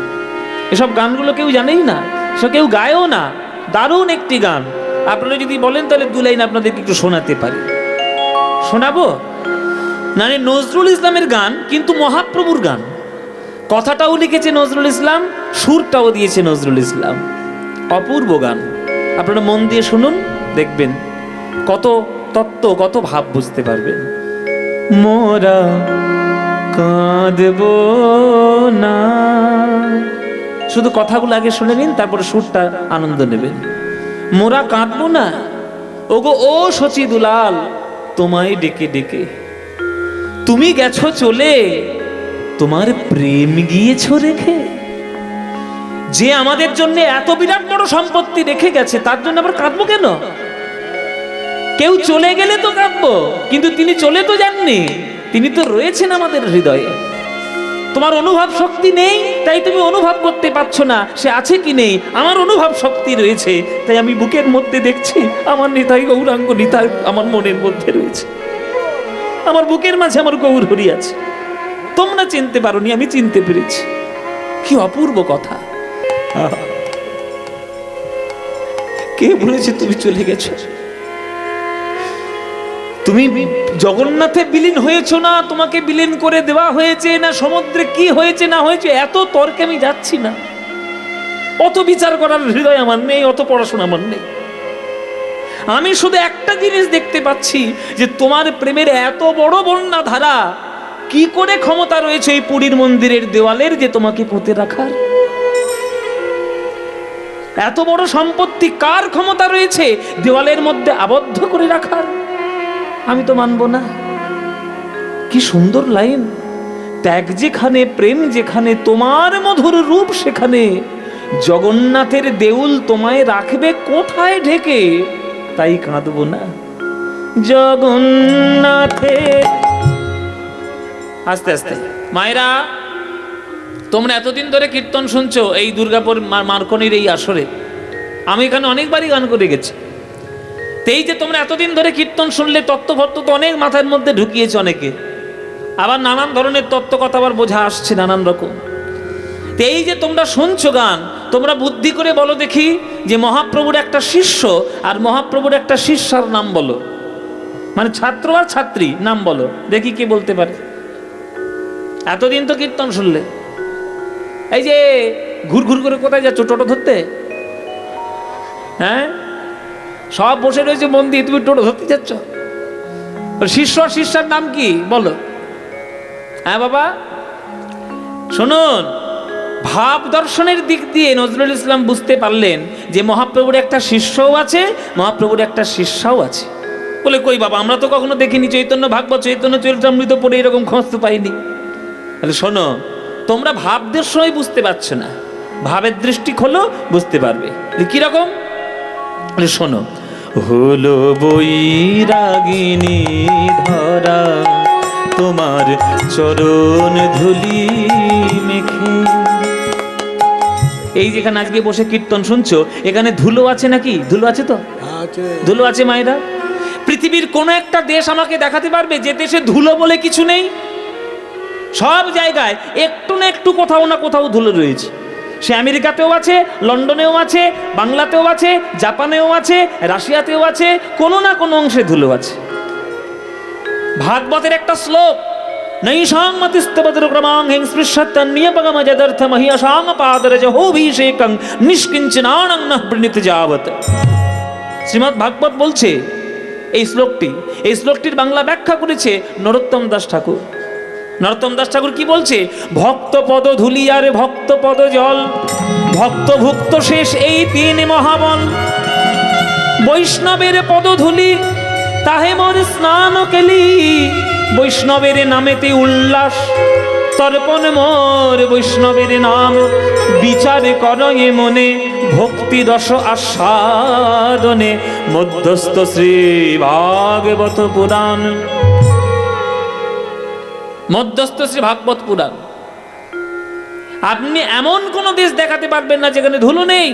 এসব গানগুলো কেউ জানেই না, সে কেউ গায়ও না। দারুণ একটি গান, আপনারা যদি বলেন তাহলে দু লাইন আপনাদেরকে একটু শোনাতে পারি। শোনাবো না? নজরুল ইসলামের গান, কিন্তু মহাপ্রভুর গান। কথাটাও লিখেছে নজরুল ইসলাম, সুরটাও দিয়েছে নজরুল ইসলাম। অপূর্ব গান, আপনারা মন দিয়ে শুনুন, দেখবেন কত তত্ত্ব, কত ভাব বুঝতে পারবেন। মোরা কাঁদব না, শুধু কথাগুলো আগে শুনে নিন, তারপরে সুরটা আনন্দ নেবেন। মোরা কাঁদবো না, ওগো ও শচী দুলাল, তোমায় ডেকে ডেকে তুমি গেছো চলে, তোমার প্রেম গিয়েছো রেখে। যে আমাদের জন্য এত বিরাট বড় সম্পত্তি রেখে গেছে, তার জন্য আবার কাঁদবো কেন? কেউ চলে গেলে তো কাঁদবো, কিন্তু তিনি চলে তো যাননি, তিনি তো রয়েছেন আমাদের হৃদয়ে। তোমার অনুভব শক্তি নেই, তাই তুমি অনুভব করতে পারছো না সে আছে কি নেই। আমার অনুভব শক্তি রয়েছে, তাই আমি বুকের মধ্যে দেখছি আমার নিতাই গৌরাঙ্গ নিতাই আমার মনের মধ্যে রয়েছে। আমার বুকের মাঝে আমার গৌর হরি আছে। তোমরা চিনতে পারোনি, আমি চিনতে পেরেছি। কি অপূর্ব কথা! কে বলেছে তুমি চলে গেছো? তুমি জগন্নাথে বিলীন হয়েছো না, তোমাকে বিলীন করে দেওয়া হয়েছে না, সমুদ্রে কি হয়েছে না হয়েছে, এত তর্কে আমি যাচ্ছি না। অত বিচার করার হৃদয় আমার নেই, অত পড়াশোনা আমার নেই। আমি শুধু একটা জিনিস দেখতে পাচ্ছি, যে তোমার প্রেমের এত বড় বন্যা ধারা কি করে ক্ষমতা রয়েছে এই পুরীর মন্দিরের দেওয়ালের যে তোমাকে পুঁতে রাখার? এত বড় সম্পত্তি কার ক্ষমতা রয়েছে দেওয়ালের মধ্যে আবদ্ধ করে রাখার? আমি তো মানব না। কি সুন্দর লাইন! ত্যাগ যেখানে, প্রেম যেখানে, তোমার মধুর রূপ সেখানে, জগন্নাথের দেউল তোমায় রাখবে কোথায় ঢেকে? তাই কাঁদবো না জগন্নাথে। আস্তে আস্তে মায়েরা, তোমরা এতদিন ধরে কীর্তন শুনছো এই দুর্গাপুর মার্কনির এই আসরে। আমি এখানে অনেকবারই গান করে গেছি। এই যে তোমরা এতদিন ধরে কীর্তন শুনলে, তত্ত্বভত্ত তো অনেক মাথার মধ্যে ঢুকিয়েছে অনেকে, আবার নানান ধরনের তত্ত্ব কথা আবার বোঝা আসছে নানান রকম। এই যে তোমরা শুনছো গান, তোমরা বুদ্ধি করে বলো দেখি, যে মহাপ্রভুর একটা শিষ্য আর মহাপ্রভুর একটা শিষ্যার নাম বলো, মানে ছাত্র আর ছাত্রী নাম বলো দেখি, কে বলতে পারে? এতদিন তো কীর্তন শুনলে, এই যে ঘুর ঘুর করে কোথায় যাচ্ছ? টোটো ধরতে? হ্যাঁ, সব বসে রয়েছে মন দিয়ে, তুমি টোটো ধরতে যাচ্ছ? শিষ্য আর শিষ্যার নাম কি বলো? হ্যাঁ বাবা শুনুন, ভাব দর্শনের দিক দিয়ে নজরুল ইসলাম বুঝতে পারলেন যে মহাপ্রভুর একটা শিষ্যও আছে, মহাপ্রভুর একটা শিষ্যাও আছে। বলে কই বাবা, আমরা তো কখনো দেখিনি, চৈতন্য ভাগবত চৈতন্য চরিতামৃত পড়ে এরকম খোঁজ তো পাইনি। তাহলে শোনো, তোমরা ভাবদের সময় বুঝতে পারছো না, ভাবের দৃষ্টি খোলো, বুঝতে পারবে। কিরকম? শোনো, হলো বৈরাগিনী ধরা, তোমার চরণ ধুলি মেখে। এই যেখানে আজকে বসে কীর্তন শুনছো, এখানে ধুলো আছে নাকি? ধুলো আছে তো? ধুলো আছে মায়েরা। পৃথিবীর কোন একটা দেশ আমাকে দেখাতে পারবে যে দেশে ধুলো বলে কিছু নেই? সব জায়গায় একটু না একটু কোথাও না কোথাও ধুলো রয়েছে। সে আমেরিকাতেও আছে, লন্ডনেও আছে, বাংলাতেও আছে, জাপানেও আছে, রাশিয়াতেও আছে, কোনো না কোনো অংশে ধুলো আছে। ভাগবতের একটা শ্লোক, নৈষাং মতিস্তবদ্রক্রমাং হিংস্পৃশ্যতন্নিয়পগমযদর্থ মহিয়সাং পাদরজ হোভিষেকং নিষ্কিঞ্চনানং নঃ প্রণীত যাবৎ। শ্রীমদ্ ভাগবত বলছে এই শ্লোকটির বাংলা ব্যাখ্যা করেছে নরোত্তম দাস ঠাকুর। নরোত্তম দাস ঠাকুর কি বলছে? ভক্ত পদ ধুলি আর ভক্ত পদ জল, ভক্ত ভুক্ত শেষ এই তিন মহাবল। বৈষ্ণবের পদ ধুলি তাহে মোর স্নান কেলি, বৈষ্ণবের নামেতে উল্লাস তর্পণ মোর। বৈষ্ণবের নাম বিচার করয়ে মনে, ভক্তি রস আস্বাদনে মধ্যস্থ শ্রী ভাগবত পুরাণ। মধ্যস্থ শ্রী ভাগবত পুরাণ। আপনি এমন কোন দেশ দেখাতে পারবেন না যেখানে ধুলো নেই।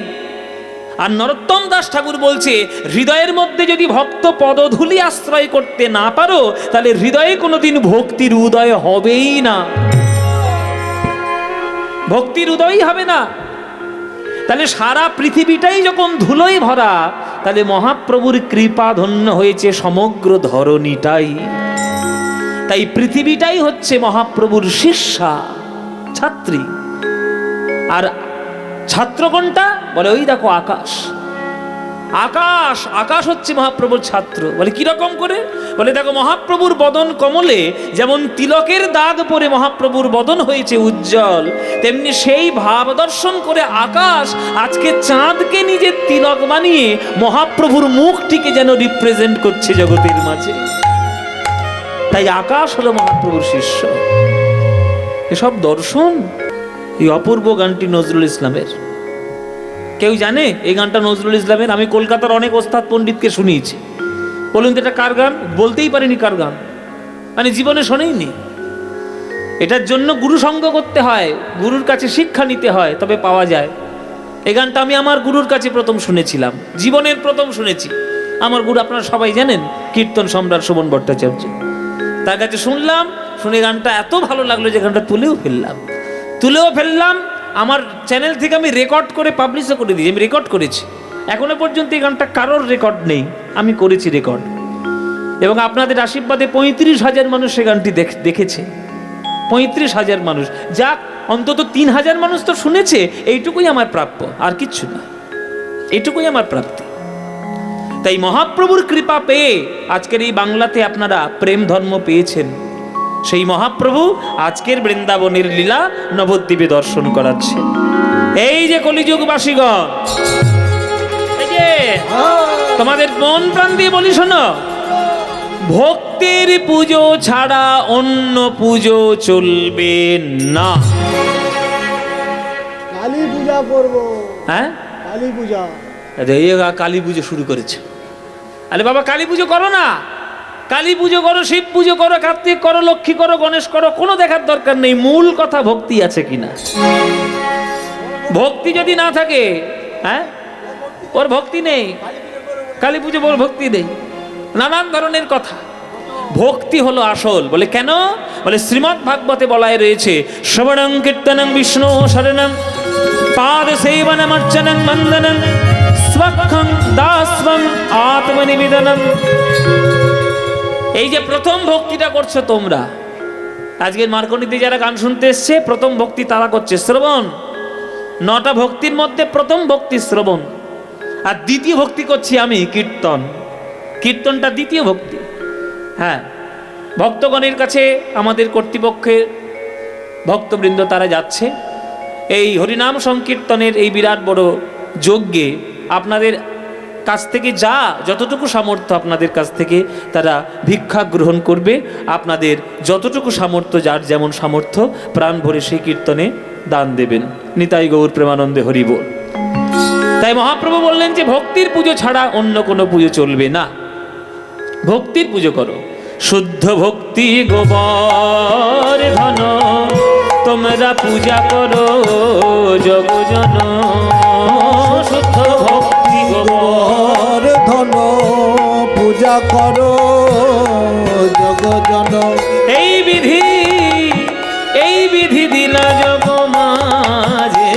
আর নরোত্তম দাস ঠাকুর বলছে, হৃদয়ের মধ্যে যদি ভক্ত পদধূলি আশ্রয় করতে না পারো, তাহলে হৃদয়ে কোনোদিন ভক্তির উদয় হবেই না, ভক্তির উদয়ই হবে না। তাহলে সারা পৃথিবীটাই যখন ধুলোয় ভরা, তাহলে মহাপ্রভুর কৃপা ধন্য হয়েছে সমগ্র ধরণীটাই। তাই পৃথিবীটাই হচ্ছে মহাপ্রভুর শিষ্যা, ছাত্রী। আর ছাত্র কোনটা? বলে ওই দেখো আকাশ। আকাশ, আকাশ হচ্ছে মহাপ্রভুর ছাত্র। বলে কিরকম করে? বলে দেখো, মহাপ্রভুর বদন কমলে যেমন তিলকের দাগ পরে মহাপ্রভুর বদন হয়েছে উজ্জ্বল, তেমনি সেই ভাব দর্শন করে আকাশ আজকে চাঁদকে নিজের তিলক বানিয়ে মহাপ্রভুর মুখটিকে যেন রিপ্রেজেন্ট করছে জগতের মাঝে। তাই আকাশ হলো মহাপ্রভুর শিষ্য। এসব দর্শন। এই অপূর্ব গানটি নজরুল ইসলামের। কেউ জানে এই গানটা নজরুল ইসলামের? আমি কলকাতার অনেক ওস্তাদ পণ্ডিতকে শুনিয়েছি। বলুন তো এটা কার গান? বলতেই পারিনি কার গান, মানে জীবনে শোনেইনি। এটার জন্য গুরু সঙ্গ করতে হয়, গুরুর কাছে শিক্ষা নিতে হয়, তবে পাওয়া যায়। এই গানটা আমি আমার গুরুর কাছে প্রথম শুনেছিলাম, জীবনের প্রথম শুনেছি। আমার গুরু আপনারা সবাই জানেন, কীর্তন সম্রাট শোভন ভট্টাচার্য। তার কাছে শুনলাম, শুনে গানটা এত ভালো লাগলো যে গানটা তুলেও ফেললাম। আমার চ্যানেল থেকে আমি রেকর্ড করে পাবলিশও করে দিয়েছি। আমি রেকর্ড করেছি, এখনো পর্যন্ত এই গানটা কারোর রেকর্ড নেই, আমি করেছি রেকর্ড। এবং আপনাদের আশীর্বাদে 35,000 মানুষ সে গানটি দেখেছে। 35,000 মানুষ, যাক অন্তত 3,000 মানুষ তো শুনেছে। এইটুকুই আমার প্রাপ্য, আর কিচ্ছু না। এইটুকুই আমার প্রাপ্তি। তাই মহাপ্রভুর কৃপা পেয়ে আজকের এই বাংলাতে আপনারা প্রেম ধর্ম পেয়েছেন। সেই মহাপ্রভু আজকের বৃন্দাবনের লীলা নবদ্বীপে দর্শন করাচ্ছেন। এই যে কলিযুগবাসীগণ, এই যে তোমাদের মন প্রাণ দিয়ে বলি শোনো, ভক্তির পুজো ছাড়া অন্য পুজো চলবে না। কালী পূজা করব। হ্যাঁ, কালী পূজা। কালী পুজো শুরু করেছে। আরে বাবা, কালী পুজো করো না। কালী পুজো করো, শিব পুজো করো, কার্তিক করো, লক্ষ্মী করো, গণেশ করো, কোনো দেখার দরকার নেই। মূল কথা ভক্তি আছে কিনা। ভক্তি যদি না থাকে, হ্যাঁ, ওর ভক্তি নেই। কালী পুজো বল, ভক্তি নেই, নানান ধরনের কথা। ভক্তি হলো আসল। বলে কেন? বলে শ্রীমদ্ ভাগবতে বলাই রয়েছে, শ্রবণং কীর্তনং বিষ্ণু শরণং পাদ সেবনম অর্চনং বন্দনং স্বক্ষং দাস্বং আত্মনিবেদনম। এই যে প্রথম ভক্তিটা করছো তোমরা, আজকের মার্কনিতে যারা গান শুনতে এসছে, প্রথম ভক্তি তারা করছে শ্রবণ। 9টা ভক্তির মধ্যে প্রথম ভক্তি শ্রবণ, আর দ্বিতীয় ভক্তি করছি আমি কীর্তন। কীর্তনটা দ্বিতীয় ভক্তি। হ্যাঁ, ভক্তগণের কাছে আমাদের কর্তৃপক্ষের ভক্তবৃন্দ তারা যাচ্ছে এই হরিনাম সংকীর্তনের এই বিরাট বড় যজ্ঞে। আপনাদের কাছ থেকে যতটুকু সামর্থ্য আপনাদের কাছ থেকে তারা ভিক্ষা গ্রহণ করবে। আপনাদের যতটুকু সামর্থ্য, যার যেমন সামর্থ্য, প্রাণ ভরে সেই কীর্তনে দান দেবেন। নিতাই গৌর প্রেমানন্দে হরি বল। তাই মহাপ্রভু বললেন যে ভক্তির পুজো ছাড়া অন্য কোনো পুজো চলবে না। ভক্তির পুজো করো, শুদ্ধ ভক্তি গোবর ধন, তোমরা পূজা করো জগজন। শুদ্ধ ভক্তি গোবর ধন, পূজা করো জগজন। এই বিধি দিলা জগ মাঝে,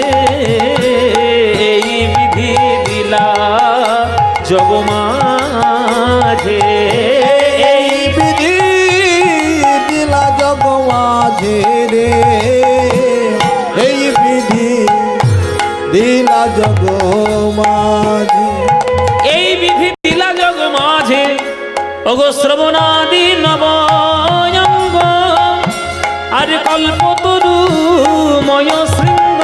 এই বিধি দিলা জগ মাঝে, এই বিধি দিলা জগ মাঝে রে, এই বিধি দিলা জগ মাঝে, এই বিধি দিলা জগ মাঝে। ওগো শ্রবণাদি নবয়ঙ্গ, আর কল্পতরু ময় শৃঙ্গ।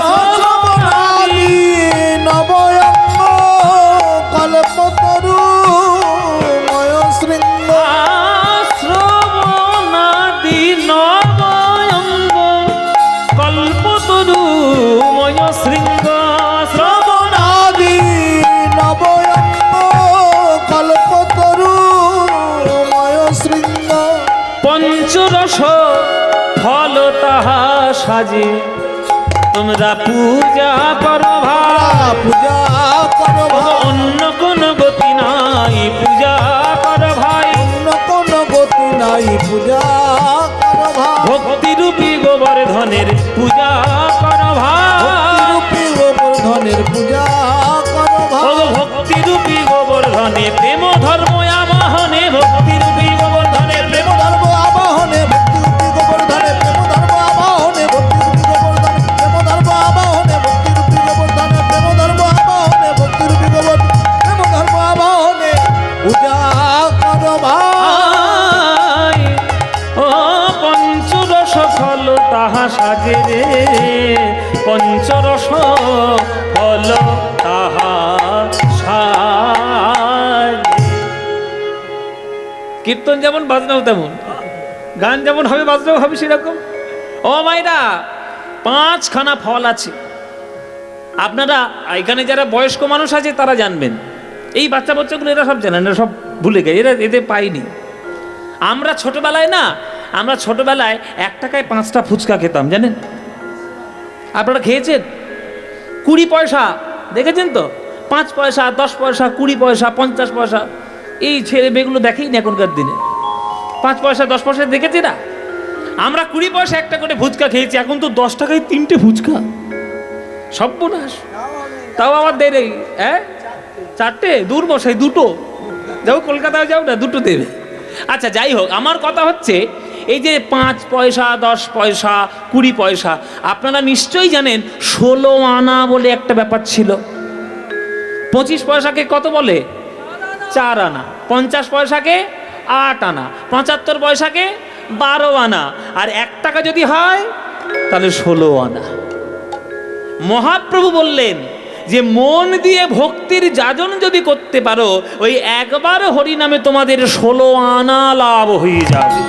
শ্রবণাদি নবয়ঙ্গ, কল্পতরু ময় শৃঙ্গ। শ্রবণাদি নবয়ঙ্গ, কল্পতরু ময় শৃঙ্গ। শ্রবণাদি নবয়ঙ্গ, কল্পতরু ময় শৃঙ্গ। পঞ্চরস ফল তাহা সাজে, তোমরা পূজা করো ভাই। পূজা করো ভাই, অন্য কোন গতি নাই, পূজা করো ভাই। অন্য কোন গতি নাই, পূজা করো ভাই। ভক্তিরূপী গোবর্ধনের পূজা করো ভাই। ভক্তিরূপী গোবর্ধনের পূজা করো ভাই। ভক্তিরূপী গোবর্ধনে প্রেম ধর্ম আবাহনে, ভক্তিরূপী গোবর্ধনের প্রেম ধর্ম আবাহনে, ভক্তিরূপী গোবর্ধনে প্রেম ধর্ম আবাহনে, ভক্তিরূপী গোবর্ধনে প্রেম ধর্ম আবাহনে, ভক্তিরূপী গোবর্ধনে প্রেম ধর্ম আবাহনে, ভক্তিরূপী গোবর্ধনে লাগে রে, পঞ্চরস ফল তাহা সাজে। কীর্তন যেমন বাজনাও তেমন, গান যেমন হবে বাজনাও হবে সেরকম। ও মাইরা, 5খানা ফল আছে। আপনারা এখানে যারা বয়স্ক মানুষ আছে তারা জানবেন, এই বাচ্চা বাচ্চাগুলো এরা সব জানেন, এরা সব ভুলে গেছে, এরা এতে পাইনি। আমরা ছোটবেলায় 1 টাকায় 5টা ফুচকা খেতাম, জানেন? আপনারা খেয়েছেন? 20 পয়সা দেখেছেন তো? 5 পয়সা, 10 পয়সা, 20 পয়সা, 50 পয়সা, এই ছেলে মেয়েগুলো দেখেই না এখনকার দিনে। 5 পয়সা 10 পয়সা দেখেছি না? আমরা 20 পয়সা একটা করে ফুচকা খেয়েছি, এখন তো 10 টাকায় 3টে ফুচকা। সর্বনাশ। তাও আবার দেয় রে, 4টে? দূর বসাই 2টো। যাও কলকাতায় যাও না, 2টো দেবে। আচ্ছা যাই হোক, আমার কথা হচ্ছে এই যে 5 পয়সা, 10 পয়সা, 20 পয়সা, আপনারা নিশ্চয়ই জানেন 16 আনা বলে একটা ব্যাপার ছিল। 25 পয়সাকে কত বলে? 4 আনা। 50 পয়সাকে 8 আনা। 75 পয়সাকে 12 আনা। আর 1 টাকা যদি হয় তাহলে 16 আনা। মহাপ্রভু বললেন যে মন দিয়ে ভক্তির যাজন যদি করতে পারো, ওই একবার হরিনামে তোমাদের 16 আনা লাভ হয়ে যাবে।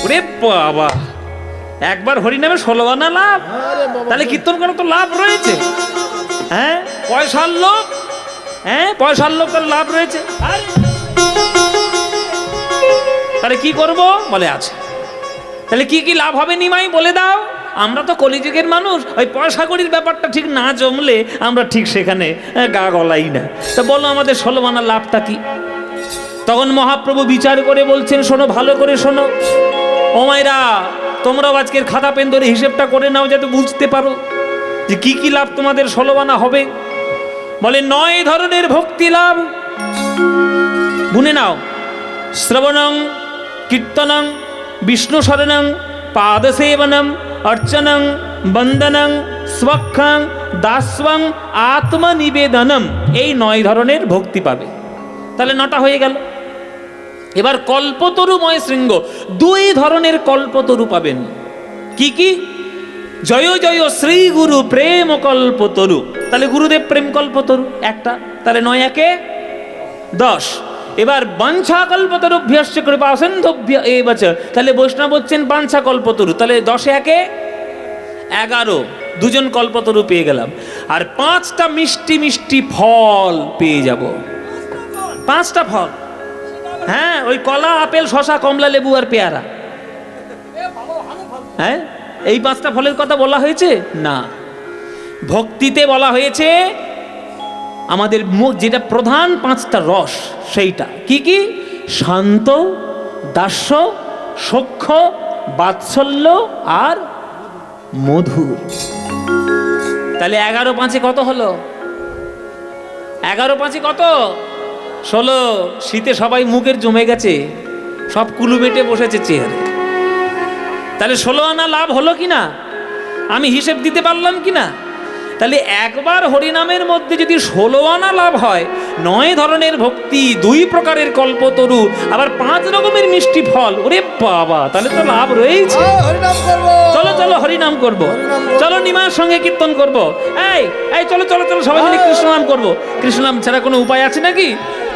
ওরে বাবা, একবার হরিনামে 16 আনা লাভ! তাহলে কীর্তন করার তো লাভ রয়েছে। হ্যাঁ, পয়সার লোক, পয়সার লোক তার লাভ রয়েছে। তাহলে কি করব বলে আছে, তাহলে কি কি লাভ হবে নিমাই বলে দাও। আমরা তো কলিযুগের মানুষ, ওই পয়সা কড়ির ব্যাপারটা ঠিক না জমলে আমরা ঠিক সেখানে গা গলাই না। তা বলো আমাদের 16 আনা লাভটা কি? তখন মহাপ্রভু বিচার করে বলছেন, শোনো, ভালো করে শোনো। ও মায়েরা, তোমরাও আজকের খাতা পেন ধরে হিসেবটা করে নাও, যাতে বুঝতে পারো যে কি কি লাভ তোমাদের 16 আনা হবে। বলে 9 ধরনের ভক্তি লাভ। গুনে নাও। শ্রবণং, কীর্তনং, বিষ্ণু শরণং, পাদসেবনম, অর্চনং, বন্দনং, স্বক্ষং, দাস্বং, আত্মনিবেদনম। এই 9 ধরনের ভক্তি পাবে। তাহলে 9টা হয়ে গেল। এবার কল্পতরুময় শৃঙ্গ, 2 ধরনের কল্পতরু পাবেন। কি কি? জয় জয় শ্রী গুরু প্রেম কল্পতরু। তাহলে গুরুদেব প্রেম কল্পতরু একটা, তাহলে 9 একে 10। এবার বাঞ্ছা কল্পতরু ভ্যস্য কৃপা অসন্ধভ্য এবচ, তাহলে বৈষ্ণব হচ্ছেন বাঞ্ছা কল্পতরু, তাহলে 10 একে 11, 2জন কল্পতরু পেয়ে গেলাম। আর 5টা মিষ্টি মিষ্টি ফল পেয়ে যাব। 5টা ফল, হ্যাঁ, ওই কলা, আপেল, শশা, কমলা, লেবু আর পেয়ারা। হ্যাঁ, এই 5টা ফলের কথা বলা হয়েছে না, ভক্তিতে বলা হয়েছে আমাদের যেটা প্রধান 5টা রস, সেইটা কি কি? শান্ত, দাস্য, সখ্য, বাৎসল্য আর মধুর। তাহলে 11 5 কত হলো? 11 5 কত? 16। শীতে সবাই মুখের জমে গেছে, সব কুলু বেটে বসেছে চেয়ারে। তাহলে 16 আনা লাভ হলো কিনা? আমি হিসেব দিতে পারলাম কিনা? তাহলে একবার হরিনামের মধ্যে যদি 16 আনা লাভ হয়, 9 ধরনের ভক্তি, 2 প্রকারের কল্পতরু, আবার 5 রকমের মিষ্টি ফল, ওরে বাবা, তাহলে তো লাভ রয়েছে। হরিনাম করব। চলো চলো হরিনাম করব, চলো নিমার সঙ্গে কীর্তন করব। এই এই চলো চলো চলো সবাই মিলে কৃষ্ণ নাম করব। কৃষ্ণ নাম ছাড়া কোনো উপায় আছে নাকি?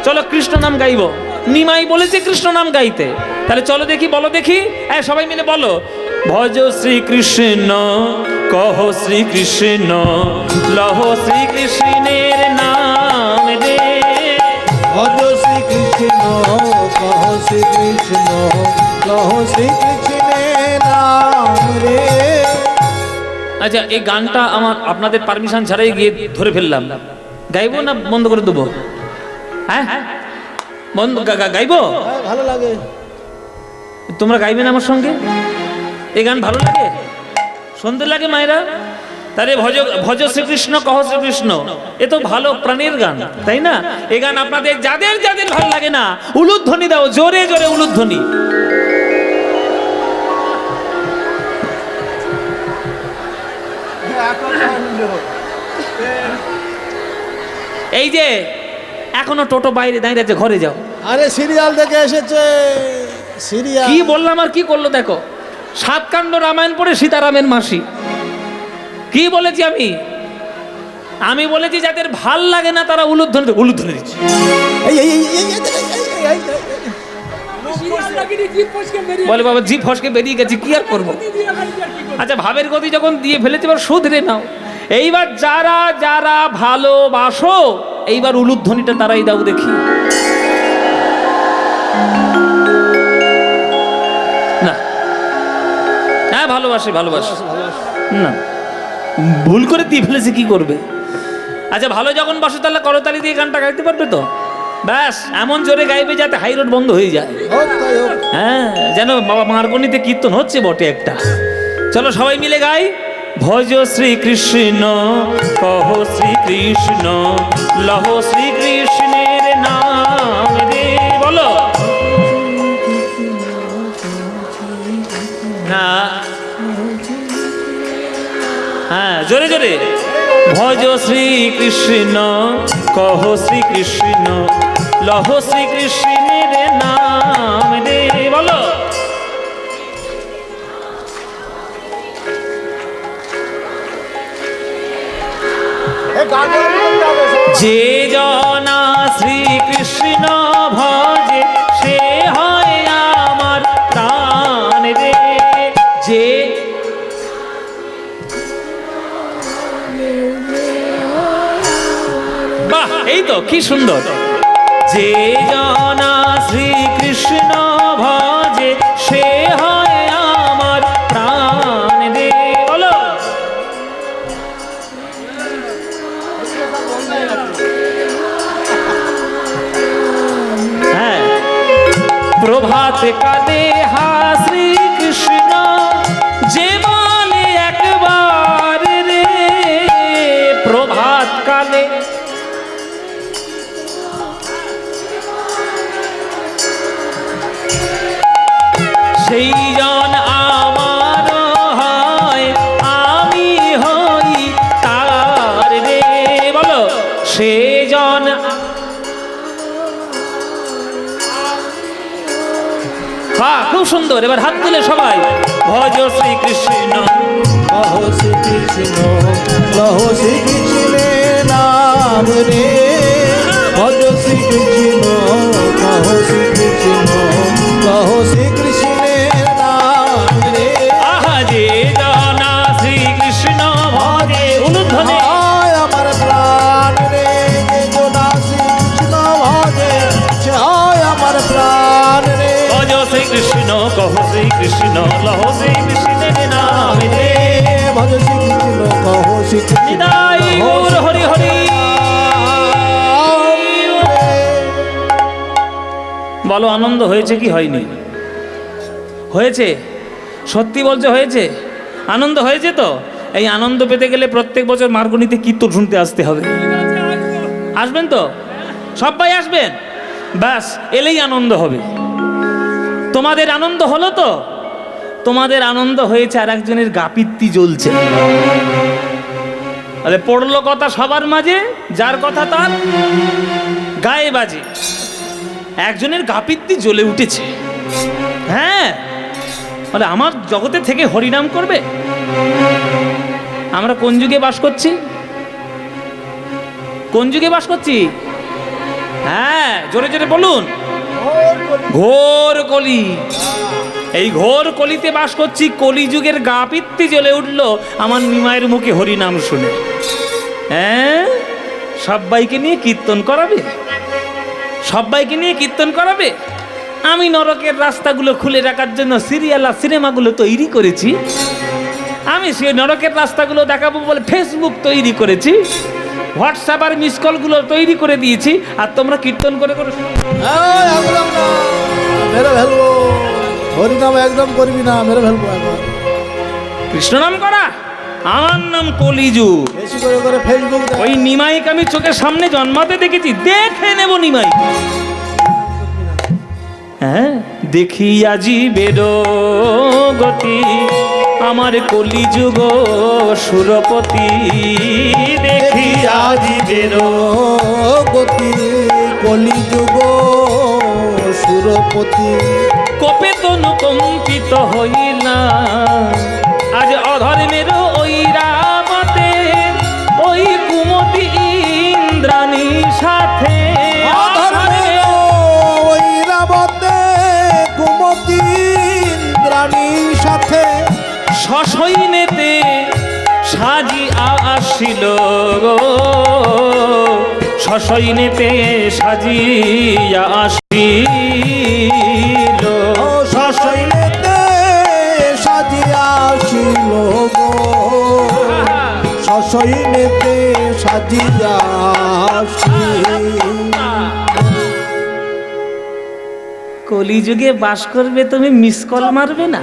চলো কৃষ্ণ নাম গাইব। নিমাই বলেছে কৃষ্ণ নাম গাইতে, তাহলে চলো দেখি, বলো দেখি, সবাই মিলে বলো, ভজ শ্রীকৃষ্ণ, কহ শ্রীকৃষ্ণ, লহ শ্রীকৃষ্ণের নাম রে। ভজ শ্রীকৃষ্ণ, কহ শ্রীকৃষ্ণ, লহ শ্রীকৃষ্ণের নাম রে। আচ্ছা, এই গানটা আপনাদের পারমিশন ছাড়াই গিয়ে ধরে ফেললাম, গাইবো না বন্ধ করে দেবো? হ্যাঁ, বন্ধ, গাইবো? ভালো লাগে। তোমরা গাইবে না আমার সঙ্গে? এই গান ভালো লাগে, শুনতে লাগে মায়েরা? তাহলে ভজ শ্রীকৃষ্ণ, কহ শ্রীকৃষ্ণ, এ তো ভালো প্রাণের গান, তাই না? এই গান আপনাদের যাদের যাদের ভালো লাগে না, উলুধ্বনি দাও, জোরে জোরে উলুধ্বনি। এই যে এখনো টোটো বাইরে দাঁড়িয়ে আছে, ঘরে যাও। আরে সিরিয়াল দেখে এসেছে, সিরিয়াল। কি বললাম আর কি করলো দেখো। সাতকাণ্ড রামায়ণ পড়ে সীতারামের মাসি। কি বলেছি আমি বলেছি যাদের ভাল লাগে না তারা উলুধ্বনি দিচ্ছে। বলে বাবা জিভ ফসকে বেরিয়ে গেছে, কি আর করবো। আচ্ছা, ভাবের গতি যখন দিয়ে ফেলেছে এবার শুধরে নাও। এইবার যারা যারা ভালোবাসো এইবার উলুধ্বনিটা তারাই দাও দেখি। না, হ্যাঁ ভালোবাসে না, ভুল করে দিয়ে ফেলেছে, কি করবে। আচ্ছা, ভালো যখন বাসো তাহলে করতালি দিয়ে গানটা গাইতে পারবে তো? ব্যাস এমন জোরে গাইবে যাতে হাই রোড বন্ধ হয়ে যায়। হ্যাঁ, যেন বাবা মার্গনিতে কীর্তন হচ্ছে বটে একটা। চলো সবাই মিলে গাই। ভজ শ্রীকৃষ্ণ কহ শ্রীকৃষ্ণ লহ শ্রীকৃষ্ণের নাম রে। বলো না, হ্যাঁ জোরে জোরে। ভজ শ্রীকৃষ্ণ কহ শ্রীকৃষ্ণ লহ শ্রীকৃষ্ণের নাম রে। বলো যে জনা শ্রীকৃষ্ণ ভজে সে হয় আমার প্রাণ রে। যে বাহ, এই তো কি সুন্দর। যে জনা শ্রীকৃষ্ণ ভজে সে হয় আমার প্রাণ রে। বলো হ্যাঁ। প্রভাত কালে হা শ্রীকৃষ্ণ যে বলে একবার রে। প্রভাত কালে সেই জন আমার হয় আমি হই তার রে। বলো সে জন। বাহ, খুব সুন্দর। এবার হাত তুলে সবাই ভজ শ্রীকৃষ্ণ কহ শ্রীকৃষ্ণ লহ শ্রীকৃষ্ণের নাম রে। ভজ শ্রীকৃষ্ণ কহ শ্রীকৃষ্ণ লহ শ্রীকৃষ্ণের নাম রে। আহা যে জনা শ্রীকৃষ্ণ ভজে উলুধ্বনি হয় আমার প্রাণ রে। যে জনা শ্রীকৃষ্ণ ভজে সে হয় আমার প্রাণ রে। ভজ শ্রীকৃষ্ণ কহ শ্রীকৃষ্ণ লহ শ্রীকৃষ্ণের নাম রে। ভজ শ্রীকৃষ্ণ কহ শ্রীকৃষ্ণ নিতাই গৌর হরি হরি। বলো আনন্দ হয়েছে কি হয়নি? হয়েছে? সত্যি বলছে হয়েছে? আনন্দ হয়েছে তো? এই আনন্দ পেতে গেলে প্রত্যেক বছর মার্গনিতে কীর্তন শুনতে আসতে হবে। আসবেন তো? সবাই আসবেন? ব্যাস এলেই আনন্দ হবে। তোমাদের আনন্দ হলো তো? তোমাদের আনন্দ হয়েছে, আর একজনের গাপিত্তি জ্বলছে। আরে পড়লো কথা সবার মাঝে, যার কথা তার গায়ে বাজে। একজনের গাপিত্তি জ্বলে উঠেছে। হ্যাঁ, বলে আমার জগতে থেকে হরিনাম করবে। আমরা কোন যুগে বাস করছি? কোন যুগে বাস করছি? হ্যাঁ, জোরে জোরে বলুন। ঘোর কলি। এই ঘোর কলিতে বাস করছি। কলিযুগের গাপিত্তি জ্বলে উঠলো আমার নিমায়ের মুখে হরিনাম শুনে। হ্যাঁ, সবাইকে নিয়ে কীর্তন করাবে, সবাইকে নিয়ে কীর্তন করাবে। আমি নরকের রাস্তাগুলো খুলে রাখার জন্য সিরিয়াল আর সিনেমাগুলো তৈরি করেছি। আমি সেই নরকের রাস্তাগুলো দেখাবো বলে ফেসবুক তৈরি করেছি, হোয়াটসঅ্যাপ আর মিস কলগুলো তৈরি করে দিয়েছি। আর তোমরা কীর্তন করে করে একদম না, মেরে ফেলবো। হরিনাম একদম করবি না, মেরে ফেলবো। কৃষ্ণ নাম করা, আমার নাম কলিযুগ। বেশি করে করে ফেসবুক দেখ। ওই নিমাইকে আমি চোখের সামনে জন্মাতে দেখেছি, দেখে নেব নিমাই। হ্যাঁ, দেখি আজি বেরো গতি আমার কলিযুগ সুরপতি। দেখি আজি বেরো গতি কলিযুগ সুরপতি। কোপে তনু কম্পিত হইলা আজ অধর্মের ওই রামতে ওই কুমতি ইন্দ্রাণীর সাথে অধর্মের ওই রাবতে কুমতি ইন্দ্রাণীর সাথে সসৈন্যেতে সাজি আসিল গো, সসৈন্যেতে সাজিয়া আসিল, সসৈন্যেতে সাজিয়া আসিল গো, সসৈন্যেতে সাজিয়া আসিল। কলিযুগে বাস করবে তুমি মিস কল মারবে না?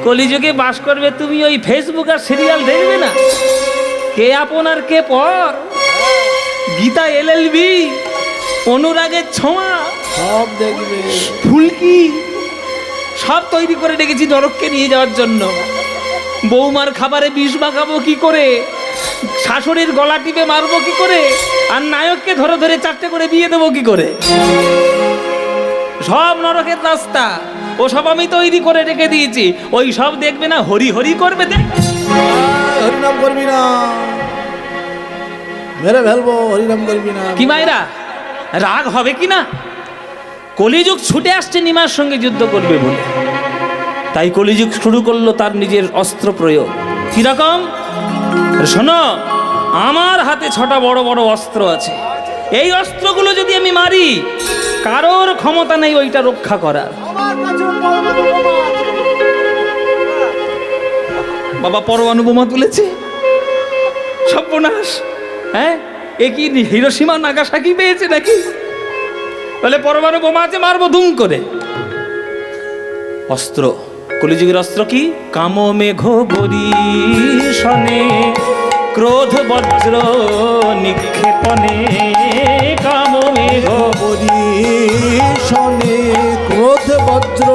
কলিযুগে বাস করবে তুমি ওই ফেসবুক আর সিরিয়াল দেখবে না? কে আপন আর কে পর, গীতা এলএলবি, অনুরাগের ছোঁয়া, সব দেখবে, ফুলকি সব তৈরি করে রেখেছি নরককে নিয়ে যাওয়ার জন্য। বৌমার খাবারে বিষ মাখাবো কি করে, শাশুড়ির গলা টিপে মারবো কি করে, আর নায়ককে ধরে ধরে 4টে করে বিয়ে দেবো কি করে। সব নরকের রাস্তা ও সব আমি তৈরি করে রেখে দিয়েছি। ওই সব দেখবে না, হরি হরি করবে। দেখ হরিনাম করবি না, মেরে ফেলবো, হরিনাম করবি না। কি মায়েরা রাগ হবে কি না? কলিযুগ ছুটে আসছে নিমার সঙ্গে যুদ্ধ করবে বলে, তাই কলিযুগ শুরু করলো তার নিজের অস্ত্র প্রয়োগ। কিরকম শোনো, আমার হাতে 6টা বড় বড় অস্ত্র আছে। এই অস্ত্রগুলো যদি আমি মারি, কারোর ক্ষমতা নেই ওইটা রক্ষা করার। বাবা পরমাণু বোমা তুলেছে, সর্বনাশ। হ্যাঁ, এ কি হিরোশিমা নাগাসাকি পেয়েছে নাকি? বলে পরমাণু বোমা আছে, মারবো ধুম করে। অস্ত্র, কলিযুগের অস্ত্র কি? কাম মেঘ বরিশনে ক্রোধ বজ্র নিক্ষেপণে, কাম মেঘ বরিশনে ক্রোধ বজ্র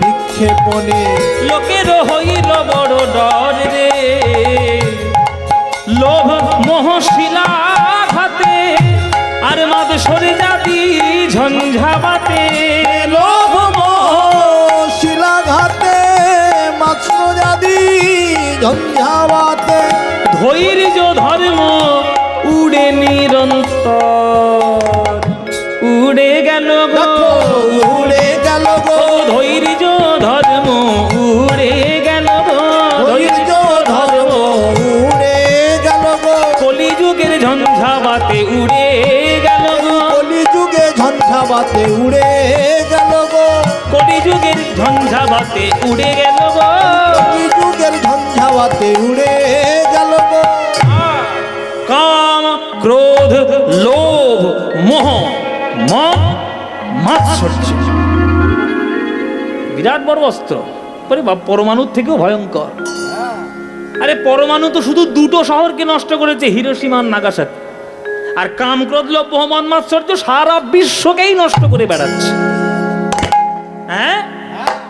নিক্ষেপণে, লোকের হইল বড় ডর রে, লোভ মোহ শিলাঘাতে আর মাদ সরে যাবি ঝঞ্ঝাবাতে। লোভ মোহ শিলাঘাতে মাত্র জাদি ঝঞ্ঝাবাতে, ধৈর্য ধর্ম উড়ে নিরন্তর, উড়ে গেল গো, উড়ে গেল গো, ধৈর্য ধর্ম উড়ে গেল গো, ধৈর্য ধর্ম উড়ে গেল গো, কলিযুগের ঝঞ্ঝাবাতে উড়ে গেল গো, কলিযুগে ঝঞ্ঝাবাতে উড়ে গেল গো, কলিযুগের ঝঞ্ঝাবাতে উড়ে গেল গো। কলিযুগের ঝঞ্ঝাবাতে উড়ে গেল গো। কাম ক্রোধ লোভ মোহ মদ মাৎসর্য, বিরাট বড় অস্ত্র। পরমাণুর থেকেও ভয়ঙ্কর। আরে পরমাণু তো শুধু 2টো শহরকে নষ্ট করেছে, হিরোশিমা আর নাগাসাকি। আর কাম ক্রোধ লোভ মোহ মদ মাৎসর্য সারা বিশ্বকেই নষ্ট করে বেড়াচ্ছে। হ্যাঁ,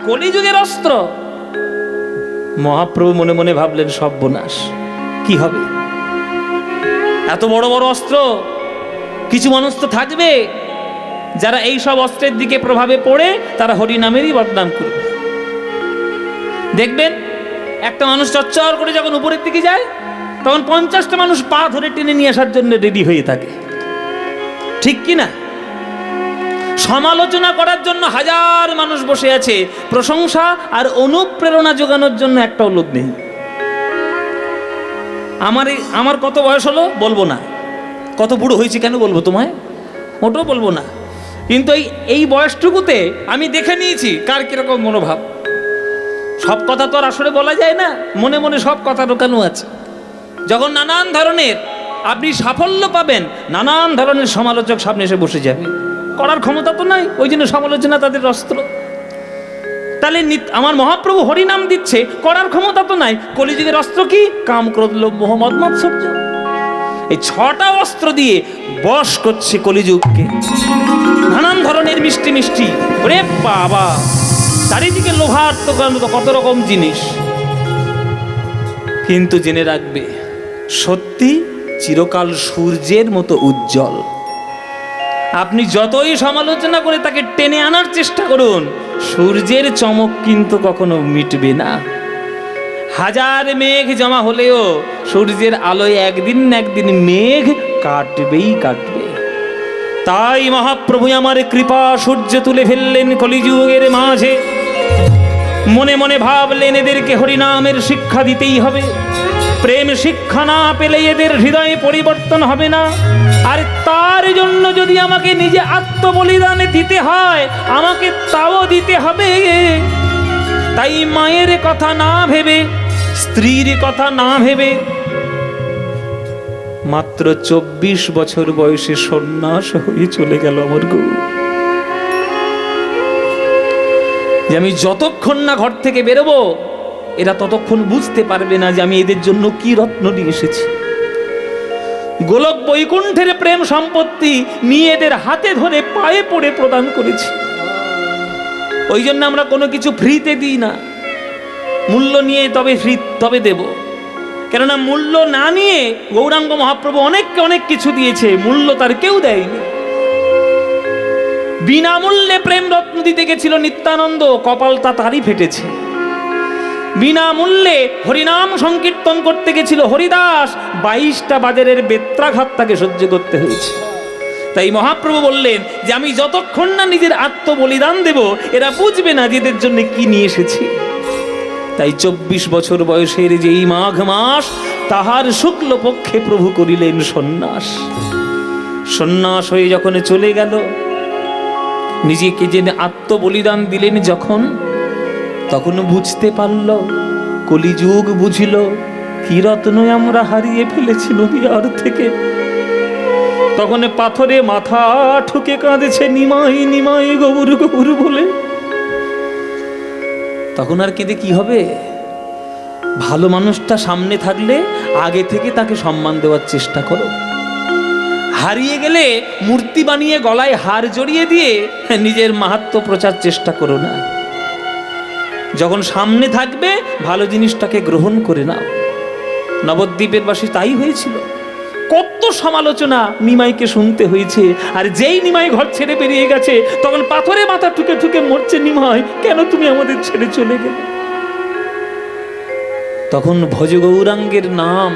কলিযুগের অস্ত্র। মহাপ্রভু মনে মনে ভাবলেন সর্বনাশ, কি হবে? এত বড় বড় অস্ত্র, কিছু মানুষ তো থাকবে যারা এই সব অস্ত্রের দিকে প্রভাবে পড়ে তারা হরিনামেরই বদনাম করবে। দেখবেন একটা মানুষ চচ্চর করে যখন উপরের দিকে যায়, তখন 50টা মানুষ পা ধরে টেনে নিয়ে আসার জন্য রেডি হয়ে থাকে, ঠিক কি না? সমালোচনা করার জন্য হাজার মানুষ বসে আছে, প্রশংসা আর অনুপ্রেরণা যোগানোর জন্য একটাও লোক নেই। আমার কত বয়স হলো বলবো না, কত বুড়ো হয়েছে কেন বলবো তোমায়, মোটেও বলবো না। কিন্তু এই বয়সটুকুতে আমি দেখে নিয়েছি কার কিরকম মনোভাব। সব কথা তো আর আসলে বলা যায় না, মনে মনে সব কথা ঢোকানো আছে। যখন নানান ধরনের আপনি সাফল্য পাবেন, নানান ধরনের সমালোচক সামনে এসে বসে যাবে। করার ক্ষমতা তো নাই, ওই জন্য সমালোচনা তাদের অস্ত্র। তাহলে আমার মহাপ্রভু হরিনাম দিচ্ছে, করার ক্ষমতা তো নাই। কলিযুগের অস্ত্র কি? কাম ক্রোধ লোভ মোহ মদ মাৎসর্য। এই 6টা অস্ত্র দিয়ে বশ করছে কলিযুগকে। নানান ধরনের মিষ্টি মিষ্টি, ওরে বাবা, চারিদিকে লোহার তো কত রকম জিনিস। কিন্তু জেনে রাখবে, সত্যি চিরকাল সূর্যের মতো উজ্জ্বল। আপনি যতই সমালোচনা করে তাকে টেনে আনার চেষ্টা করুন, সূর্যের চমক কিন্তু কখনো মিটবে না। হাজার মেঘ জমা হলেও সূর্যের আলোয় একদিন না একদিন মেঘ কাটবেই কাটবে। তাই মহাপ্রভু আমার কৃপা সূর্য তুলে ফেললেন কলিযুগের মাঝে। মনে মনে ভাবলেন এদেরকে হরিনামের শিক্ষা দিতেই হবে, প্রেম শিক্ষা না পেলে এদের হৃদয়ে পরিবর্তন হবে না। আর তার জন্য যদি আমাকে নিজে আত্মবলিদান দিতে হয়, আমাকে তাও দিতে হবে। তাই মায়ের কথা না ভেবে, স্ত্রীর কথা না ভেবে মাত্র 24 বছর বয়সে সন্ন্যাস হয়ে চলে গেল আমার গৌর। যে আমি যতক্ষণ না ঘর থেকে বেরোবো এরা ততক্ষণ বুঝতে পারবে না যে আমি এদের জন্য কি রত্ন নিয়ে এসেছি। গোলক বৈকুণ্ঠের প্রেম সম্পত্তি নিয়ে এদের হাতে ধরে পায়ে পড়ে প্রদান করেছি। ওই জন্য আমরা কোনো কিছু ফ্রিতে দিই না, মূল্য নিয়ে তবে দেব। কেননা মূল্য না নিয়ে গৌরাঙ্গ মহাপ্রভু অনেককে অনেক কিছু দিয়েছে, মূল্য তার কেউ দেয়নি। বিনামূল্যে প্রেম রত্ন দিতে গেছিল নিত্যানন্দ, কপালটা তারই ফেটেছে। বিনামূল্যে হরিনাম সংকীর্তন করতে গেছিল হরিদাস, 22টা বাজারের বেত্রাঘাত তাকে সহ্য করতে হয়েছে। তাই মহাপ্রভু বললেন যে আমি যতক্ষণ না নিজের আত্মবলিদান দেব এরা বুঝবে না যে এদের জন্য কি নিয়ে এসেছি। তাই 24 বছর বয়সের যেই মাঘ মাস, তাহার শুক্ল পক্ষে প্রভু করিলেন সন্ন্যাস। সন্ন্যাস হয়ে যখন চলে গেল, নিজেকে যে আত্মবলিদান দিলেন যখন, তখন বুঝতে পারল, কলিযুগ বুঝিল কি রত্ন আমরা হারিয়ে ফেলেছি নদীয়ার থেকে। তখন পাথরে মাথা ঠুকে কাঁদেছে নিমাই নিমাই গৌর গৌর বলে। তখন আর কেঁদে কি হবে? ভালো মানুষটা সামনে থাকলে আগে থেকে তাকে সম্মান দেওয়ার চেষ্টা করো। হারিয়ে গেলে মূর্তি বানিয়ে গলায় হার জড়িয়ে দিয়ে নিজের মাহাত্ম্য প্রচার চেষ্টা করো না। যখন সামনে থাকবে ভালো জিনিসটাকে গ্রহণ করে নাও। নবদ্বীপের বাসী তাই হয়েছিল। কত সমালোচনা নিমাইকে শুনতে হয়েছে। আর যেই নিমাই ঘর ছেড়ে বেরিয়ে গেছে তখন পাথরে মাথা ঠুকে ঠুকে মরছে, নিমাই কেন তুমি আমাদের ছেড়ে চলে গেলে? তখন ভজ গৌরাঙ্গের নাম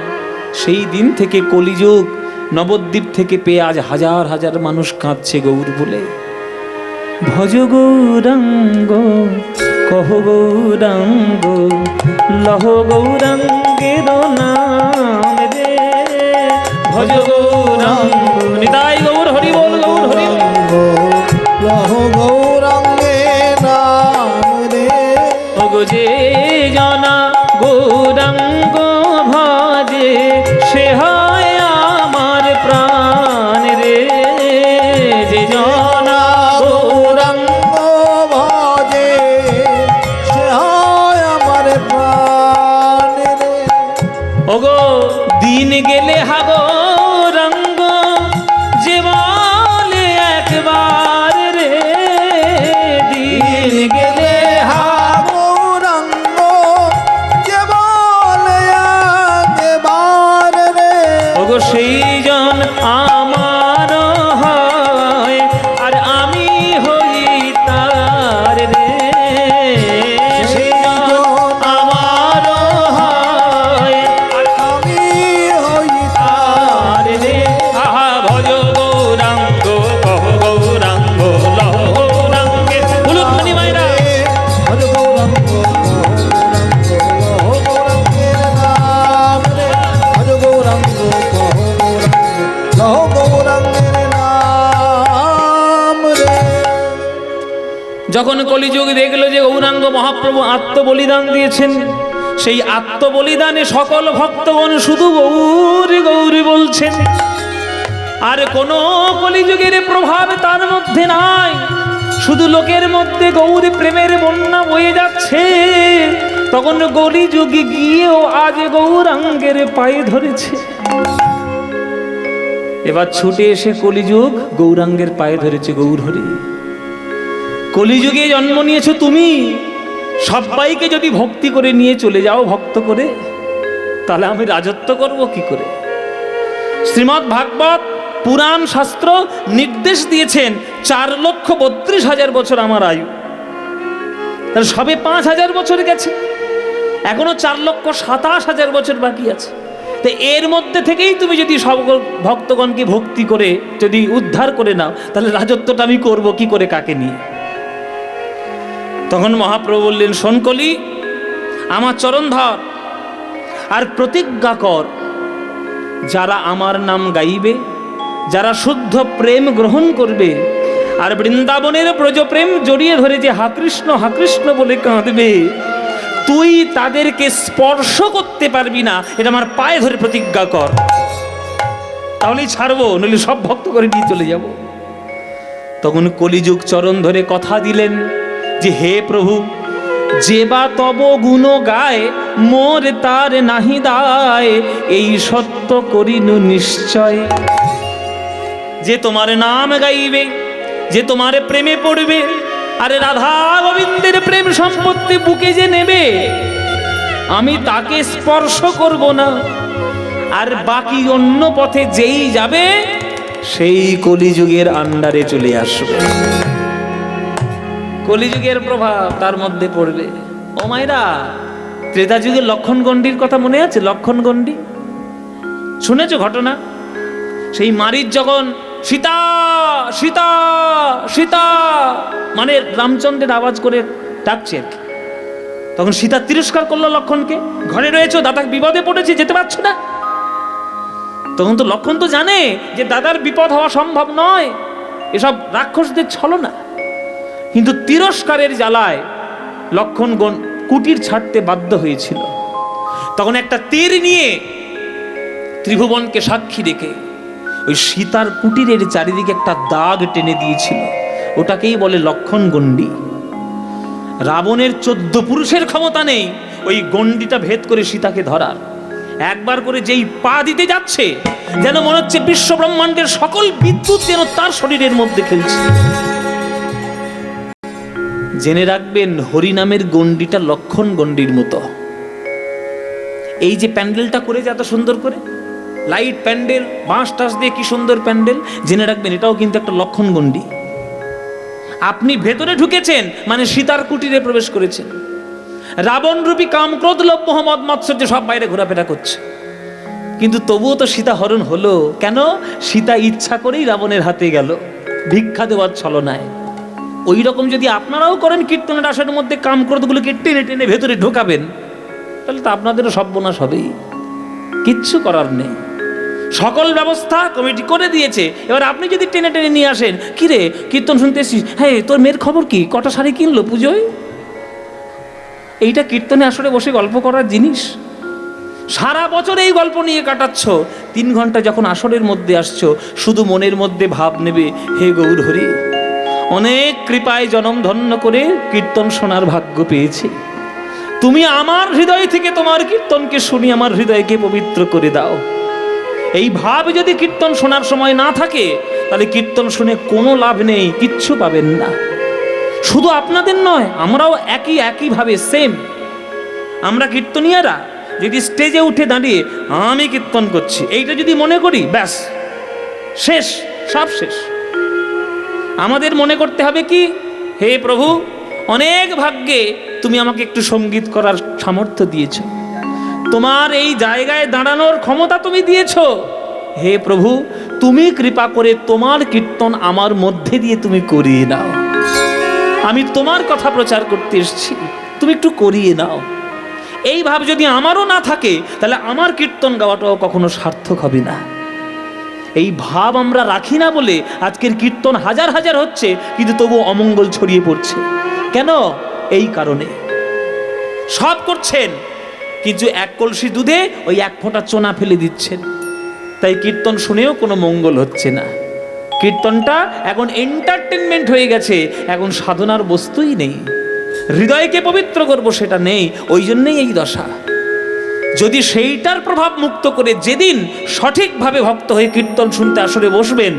সেই দিন থেকে কলিযুগ নবদ্বীপ থেকে পেয়ে আজ হাজার হাজার মানুষ কাঁদছে গৌর বলে। ভজ গৌরাঙ্গ কহ গৌরাঙ্গ লহ গৌরাঙ্গের নাম রে। ভজ গৌরাঙ্গ নিতাই গৌর হরি বল, গৌর হরি লহ গৌরাঙ্গে নাম রে। ওগো যে জানা গৌরাঙ্গ ভজে সে হয় আমার প্রাণ রে। যে জানা গৌরাঙ্গ ভজে সে হয় আমার প্রাণ রে। ওগো দিন গেলে হাগো রঙ্গ যে বলে একবার রে। দিন গেলে গৌরাঙ্গ যে বলে একবার রে। ওগো সেই জন আমার হয় আর আমি হই তার রে। সেই জন আমার হয় আর আমি হই তার রে। আহা ভজ গৌরাঙ্গ কহ গৌরাঙ্গ লহ গৌরাঙ্গে বলুন মনি মায়েরা। হর গৌরাঙ্গ গৌরাঙ্গের নাম রে। হর গৌরাঙ্গ গৌরাঙ্গের নাম রে। যখন কলিযুগ দেখলো যে গৌরাঙ্গ মহাপ্রভু আত্মবলিদান দিয়েছেন, সেই আত্মবলিদানে সকল ভক্তগণ শুধু গৌর গৌর বলছেন, আর কোনো কলিযুগের প্রভাব তার মধ্যে নাই। শুধু লোকের মধ্যে গৌর প্রেমের বন্যা বয়ে যাচ্ছে। তখন কলিযুগে গিয়েও আজ গৌরাঙ্গের পায়ে ধরেছে। এবার ছুটে এসে কলিযুগ গৌরাঙ্গের পায়ে ধরেছে, গৌর হরি। কলিযুগে জন্ম নিয়েছো তুমি, সবাইকে যদি ভক্তি করে নিয়ে চলে যাও ভক্ত করে, তাহলে আমি রাজত্ব করব কি করে? শ্রীমদ্ ভাগবত পুরাণ শাস্ত্র নির্দেশ দিয়েছেন 4,32,000 বছর আমার আয়ু। তাহলে সবে 5,000 বছর গেছে, এখনো 4,27,000 বছর বাকি আছে। তো এর মধ্যে থেকেই তুমি যদি সকল ভক্তগণকে ভক্তি করে যদি উদ্ধার করে নাও, তাহলে রাজত্বটা আমি করব কি করে, কাকে নিয়ে? তখন মহাপ্রভু বললেন, শোন কলি, আমার চরণ ধর আর প্রতিজ্ঞা কর, যারা আমার নাম গাইবে, যারা শুদ্ধ প্রেম গ্রহণ করবে আর বৃন্দাবনের ব্রজপ্রেম জড়িয়ে ধরে যে হা কৃষ্ণ বলে কাঁদবে, তুই তাদেরকে স্পর্শ করতে পারবি না, এটা আমার পায়ে ধরে প্রতিজ্ঞা কর, তাহলেই ছাড়বো, নইলে সব ভক্ত করে নিয়ে চলে যাব। তখন কলিযুগ চরণ ধরে কথা দিলেন যে, হে প্রভু, যে বা তব গুণ গায়, মোর তার নাহি দায়, এই সত্য করিনু নিশ্চয়। যে তোমার নাম গাইবে, যে তোমার প্রেমে পড়বে, আরে রাধা গোবিন্দের প্রেম সম্পত্তি বুকে যে নেবে, আমি তাকে স্পর্শ করব না, আর বাকি অন্য পথে যেই যাবে সেই কলিযুগের আন্ডারে চলে আসবে, কলিযুগের প্রভাব তার মধ্যে পড়বে। ও মায়েরা, ত্রেতা যুগের লক্ষণ গণ্ডির কথা মনে আছে? লক্ষণ গণ্ডি শুনেছো ঘটনা? সেই মারিচ যখন সীতা সীতা সীতা মানে রামচন্দ্রের আওয়াজ করে ডাকছে, তখন সীতা তিরস্কার করলো লক্ষণকে, ঘরে রয়েছে, দাদা বিপদে পড়েছে, যেতে পারছো না। তখন তো লক্ষণ তো জানে যে দাদার বিপদ হওয়া সম্ভব নয়, এসব রাক্ষসদের ছলনা, কিন্তু তিরস্কারের জ্বালায় লক্ষণ কুটির ছাড়তে বাধ্য হয়েছিল। তখন একটা তীর নিয়ে ত্রিভুবনকে সাক্ষী রেখে ওই সীতার কুটিরের চারিদিকে একটা দাগ টেনে দিয়েছিল, ওটাকেই বলে লক্ষণ গণ্ডি। রাবণের 14 পুরুষের ক্ষমতা নেই ওই গণ্ডিটা ভেদ করে সীতাকে ধরার। একবার করে যেই পা দিতে যাচ্ছে, যেন মনে হচ্ছে বিশ্ব ব্রহ্মাণ্ডের সকল বিদ্যুৎ যেন তার শরীরের মধ্যে খেলছে। জেনে রাখবেন, হরিনামের গণ্ডিটা লক্ষণ গণ্ডির মতো। এই যে প্যান্ডেলটা করে এত সুন্দর করে, লাইট প্যান্ডেল, বাঁশ টাস দিয়ে কি সুন্দর প্যান্ডেল, জেনে রাখবেন এটাও কিন্তু একটা লক্ষণ গণ্ডি। আপনি ভেতরে ঢুকেছেন মানে সীতার কুটিরে প্রবেশ করেছেন। রাবণ রূপী কাম, ক্রোধ, লোভ, মোহ, মদ, মাৎসর্য সব বাইরে ঘোরাফেরা করছে, কিন্তু তবুও তো সীতা হরণ হলো কেন? সীতা ইচ্ছা করেই রাবণের হাতে গেল, ভিক্ষা দেওয়ার ছলনায়। ওই রকম যদি আপনারাও করেন, কীর্তনের আসনের মধ্যে কাম ক্রোধগুলোকে টেনে টেনে ভেতরে ঢোকাবেন, তাহলে তো আপনাদেরও সর্বনাশ হবেই, কিচ্ছু করার নেই। সকল ব্যবস্থা কমিটি করে দিয়েছে, এবার আপনি যদি টেনে টেনে নিয়ে আসেন, কিরে কীর্তন শুনতে এসেছিস, হ্যাঁ তোর মেয়ের খবর কি, কটা শাড়ি কিনলো পুজোয়? এইটা কীর্তনে আসলে বসে গল্প করার জিনিস। সারা বছর এই গল্প নিয়ে কাটাচ্ছ, 3 ঘন্টা যখন আসরের মধ্যে আসছো, শুধু মনের মধ্যে ভাব নেবে, হে গৌর হরি, অনেক কৃপায় জনম ধন্য করে কীর্তন শোনার ভাগ্য পেয়েছি, তুমি আমার হৃদয় থেকে তোমার কীর্তনকে শুনি আমার হৃদয়কে পবিত্র করে দাও। এই ভাব যদি কীর্তন শোনার সময় না থাকে, তাহলে কীর্তন শুনে কোনো লাভ নেই, কিচ্ছু পাবেন না। শুধু আপনাদের নয়, আমরাও একইভাবে সেম। আমরা কীর্তনীয়রা যদি স্টেজে উঠে দাঁড়িয়ে আমি কীর্তন করছি এইটা যদি মনে করি, ব্যাস শেষ, সব শেষ। আমাদের মনে করতে হবে কি, হে প্রভু, অনেক ভাগ্যে তুমি আমাকে একটু সঙ্গীত করার সামর্থ্য দিয়েছ, তোমার এই জায়গায় দাঁড়ানোর ক্ষমতা তুমি দিয়েছ। হে প্রভু, তুমি কৃপা করে তোমার কীর্তন আমার মধ্যে দিয়ে তুমি করিয়ে নাও। আমি তোমার কথা প্রচার করতে এসেছি, তুমি একটু করিয়ে নাও। এই ভাব যদি আমারও না থাকে, তাহলে আমার কীর্তন গাওয়াটাও কখনো সার্থক হবে না। এই ভাব আমরা রাখি না বলে আজকের কীর্তন হাজার হাজার হচ্ছে, কিন্তু তবু অমঙ্গল ছড়িয়ে পড়ছে। কেন? এই কারণে সব করছেন, কিন্তু 1 কলসি দুধে ওই 1 ফোঁটা চোনা ফেলে দিচ্ছেন, তাই কীর্তন শুনেও কোনো মঙ্গল হচ্ছে না। কীর্তনটা এখন এন্টারটেনমেন্ট হয়ে গেছে, এখন সাধনার বস্তুই নেই। হৃদয়কে পবিত্র করব সেটা নেই, ওই জন্যই এই দশা। যদি সেইটার প্রভাব মুক্ত করে যেদিন সঠিকভাবে ভক্ত হয়ে কীর্তন শুনতে আসরে বসবেন,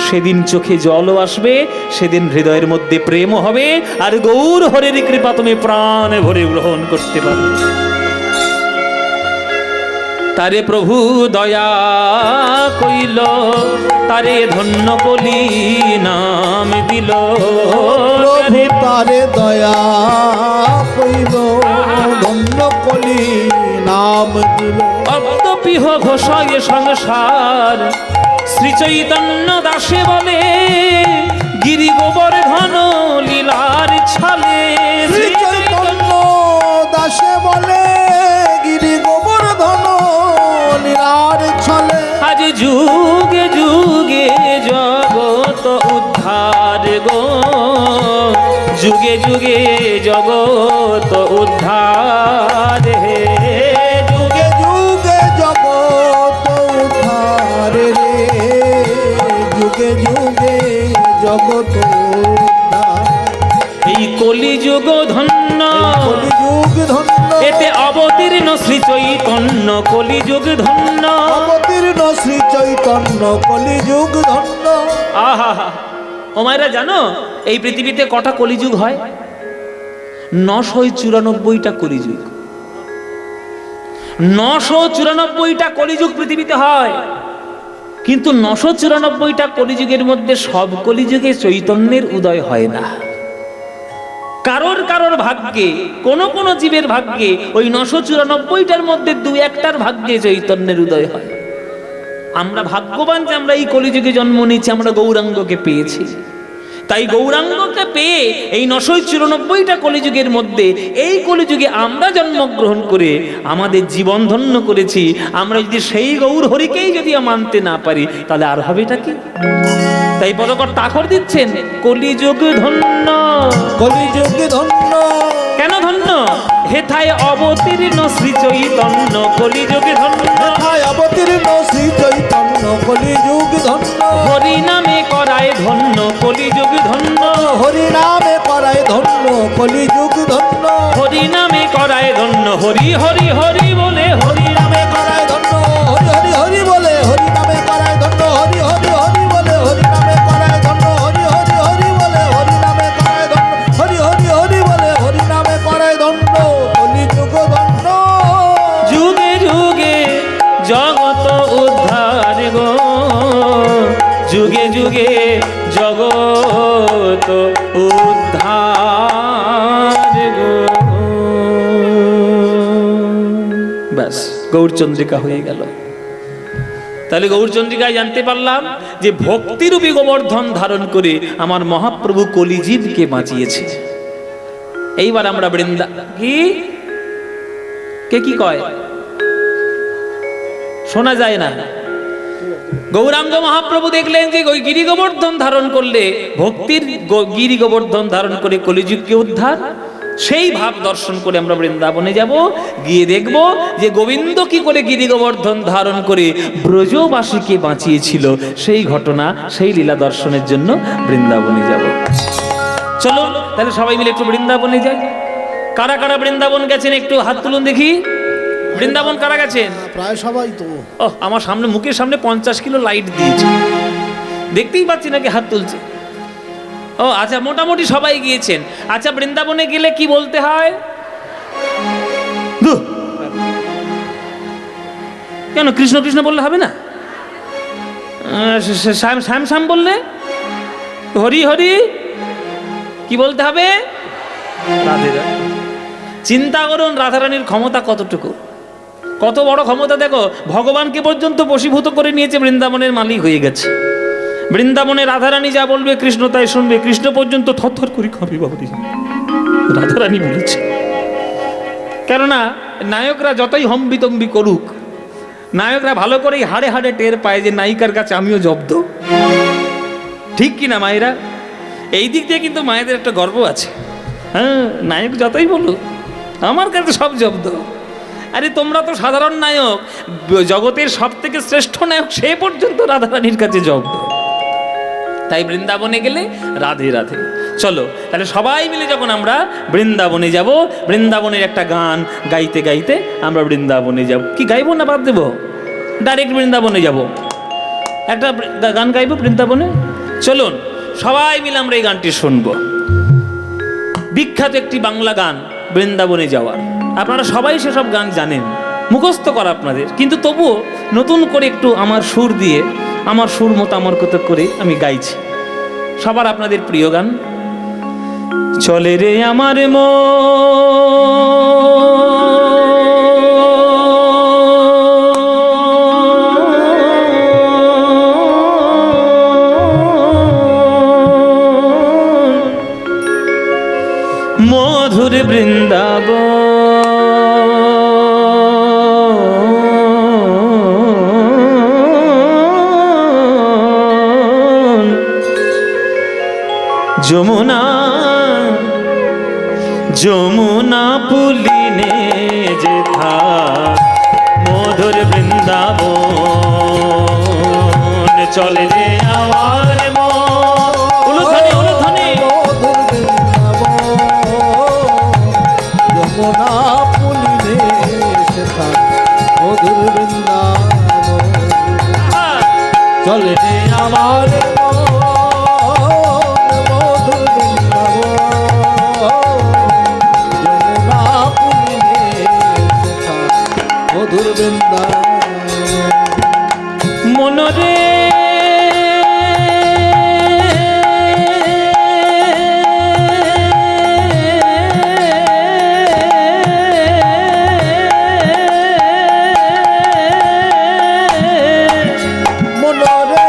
সেদিন চোখে জলও আসবে, সেদিন হৃদয়ের মধ্যে প্রেমও হবে, আর গৌর হরের কৃপা তুমি প্রাণে ভরে গ্রহণ করতে পারবে। তারে প্রভু দয়া কইল, তারে ধন্য কলি নাম দিল। প্রভু তারে দয়া কইল, ধন্য কলি নাম দিল। অব্দপিহ ঘোষয়ে সংসার, শ্রী চৈতন্য দাসে বলে, গিরি গোবর্ধন লীলার ছলে। শ্রী চৈতন্য দাসে বলে, গিরি গোবর্ধন লীলার ছলে। আজ যুগে যুগে জগত উদ্ধার গো, যুগে যুগে জগত উদ্ধার হে। যুগে যুগে জগত উদ্ধার রে, যুগে যুগে জগত উদ্ধার। এই কলিযুগ ধন্য, কলিযুগ ধন্য, এতে অবতীর্ণ শ্রী চৈতন্য। কলিযুগ ধন্য, অবতীর্ণ শ্রী চৈতন্য, কলিযুগ ধন্য। আহা, ও মায়েরা জানো এই পৃথিবীতে কটা কলিযুগ হয়? 994টা কলিযুগ। 994টা কলিযুগ পৃথিবীতে হয়, কিন্তু 994টা কলিযুগের মধ্যে সব কলিযুগে চৈতন্যের উদয় হয় না। কারোর কারোর ভাগ্যে, কোন কোন জীবের ভাগ্যে ওই 994টার মধ্যে 2-1টার ভাগ্যে চৈতন্যের উদয় হয়। আমরা ভাগ্যবান যে আমরা এই কলিযুগে জন্ম নিয়েছি, আমরা গৌরাঙ্গকে পেয়েছি। তাই গৌরাঙ্গকে পেয়ে এই 994টা কলিযুগের মধ্যে এই কলিযুগে আমরা জন্মগ্রহণ করে আমাদের জীবন ধন্য করেছি। আমরা যদি সেই গৌর হরিকেই যদি মানতে না পারি, তাহলে আর হবেটা কি? তাই পদকর তাকর দিচ্ছেন, কলিযুগ ধন্য। কলিযুগ ধন্য, কেন ধন্য? হেথায় অবতীর্ণ শ্রী চৈতন্য। কলিযুগ ধন্য, হেথায় অবতীর্ণ শ্রী চৈতন্য। কলিযুগ ধন্য, হরি নামে করায় ধন্য। কলিযুগ ধন্য, হরি নামে করায় ধন্য। কলিযুগ ধন্য, হরি নামে করায় ধন্য। হরি হরি হরি বলে, হরি নামে করায় ধন্য। হরি হরি হরি বলে, হরি নামে করায় ধন্য। হরি হরি হরি বলে, হরি নামে করায় ধন্য। হরি হরি হরি বলে, হরি নামে করায় ধন্য। হরি হরি হরি বলে, হরি নামে করায় ধন্য। কলিযুগ ধন্য, যুগে যুগে জগত উদ্ধার গো, যুগে যুগে জগত উদ্ধার গো। ব্যাস, গৌরচন্দ্রিকা হয়ে গেল। তাহলে গৌরচন্দ্রিকায় জানতে পারলাম যে ভক্তিরূপী গোবর্ধন ধারণ করে আমার মহাপ্রভু কলিজীবকে বাঁচিয়েছে। এইবার আমরা বৃন্দা কি কে কি কয় শোনা যায় না। গৌরাঙ্গ মহাপ্রভু দেখলেন যে ওই গিরি গোবর্ধন ধারণ করলে, ভক্তির গিরি গোবর্ধন ধারণ করে কলিযুগকে উদ্ধার। সেই ভাব দর্শন করে আমরা বৃন্দাবনে যাব, গিয়ে দেখব যে গোবিন্দ কি করে গিরি গোবর্ধন ধারণ করে ব্রজবাসীকে বাঁচিয়েছিল। সেই ঘটনা, সেই লীলা দর্শনের জন্য বৃন্দাবনে যাব। চলো তাহলে সবাই মিলে একটু বৃন্দাবনে যাই। কারা কারা বৃন্দাবন গেছেন একটু হাত তুলুন দেখি। বৃন্দাবন কারা গেছেন? প্রায় সবাই তো। ও, আমার সামনে, মুখের সামনে 50 কিলো লাইট দিয়েছে, দেখতেই পাচ্ছি নাকি হাত তুলছে। ও আচ্ছা, মোটামুটি সবাই গিয়েছেন। আচ্ছা, বৃন্দাবনে গেলে কি বলতে হয়? কেন কৃষ্ণ কৃষ্ণ বললে হবে না? শ্যাম শ্যাম শ্যাম বললে, হরি হরি কি বলতে হবে? রাধে রাধে। চিন্তা করুন রাধারানীর ক্ষমতা কতটুকু, কত বড় ক্ষমতা। দেখো, ভগবানকে পর্যন্ত বশীভূত করে নিয়েছে, বৃন্দাবনের মালিক হয়ে গেছে। বৃন্দাবনে রাধারানী যা বলবে কৃষ্ণ তাই শুনবে। কৃষ্ণ পর্যন্ত থরথর করে কাঁপে বাবুরি, রাধারানী বলেছে। কেননা নায়করা যতই হম্বিতম্বি করুক, নায়করা ভালো করেই হাড়ে হাড়ে টের পায় যে নায়িকার কাছে আমিও জব্দ। ঠিক কি না মায়েরা? এই দিক দিয়ে কিন্তু মায়েদের একটা গর্ব আছে। হ্যাঁ, নায়ক যতই বলুক আমার কাছে সব জব্দ। আরে তোমরা তো সাধারণ নায়ক, জগতের সব থেকে শ্রেষ্ঠ নায়ক সে পর্যন্ত রাধারানীর কাছে জব্দ। তাই বৃন্দাবনে গেলে রাধে রাধে। চলো তাহলে সবাই মিলে যখন আমরা বৃন্দাবনে যাব, বৃন্দাবনের একটা গান গাইতে গাইতে আমরা বৃন্দাবনে যাব। কি গাইবো না বাদ দেবো? ডাইরেক্ট বৃন্দাবনে যাব, একটা গান গাইবো বৃন্দাবনে। চলুন সবাই মিলে আমরা এই গানটি শুনবো। বিখ্যাত একটি বাংলা গান বৃন্দাবনে যাওয়ার। আপনারা সবাই সেসব গান জানেন, মুখস্থ করা আপনাদের, কিন্তু তবুও নতুন করে একটু আমার সুর দিয়ে, আমার সুর মতো আমার কত করে আমি গাইছি। সবার আপনাদের প্রিয় গান, চলে রে আমার মধুর বৃন্দাবন, যমুনা যমুনা পুলিনে যেথা মধুর বৃন্দাবন, চলে রে আমার উলুধ্বনি উলুধ্বনি, মধুর বৃন্দাবন, যমুনা পুলিনে সেথা মধুর বৃন্দাবন, চলে রে আমার মধুর বৃন্দাবন, যমুনা পুলিনে সেথা মধুর বৃন্দাবন। মনরে মনরে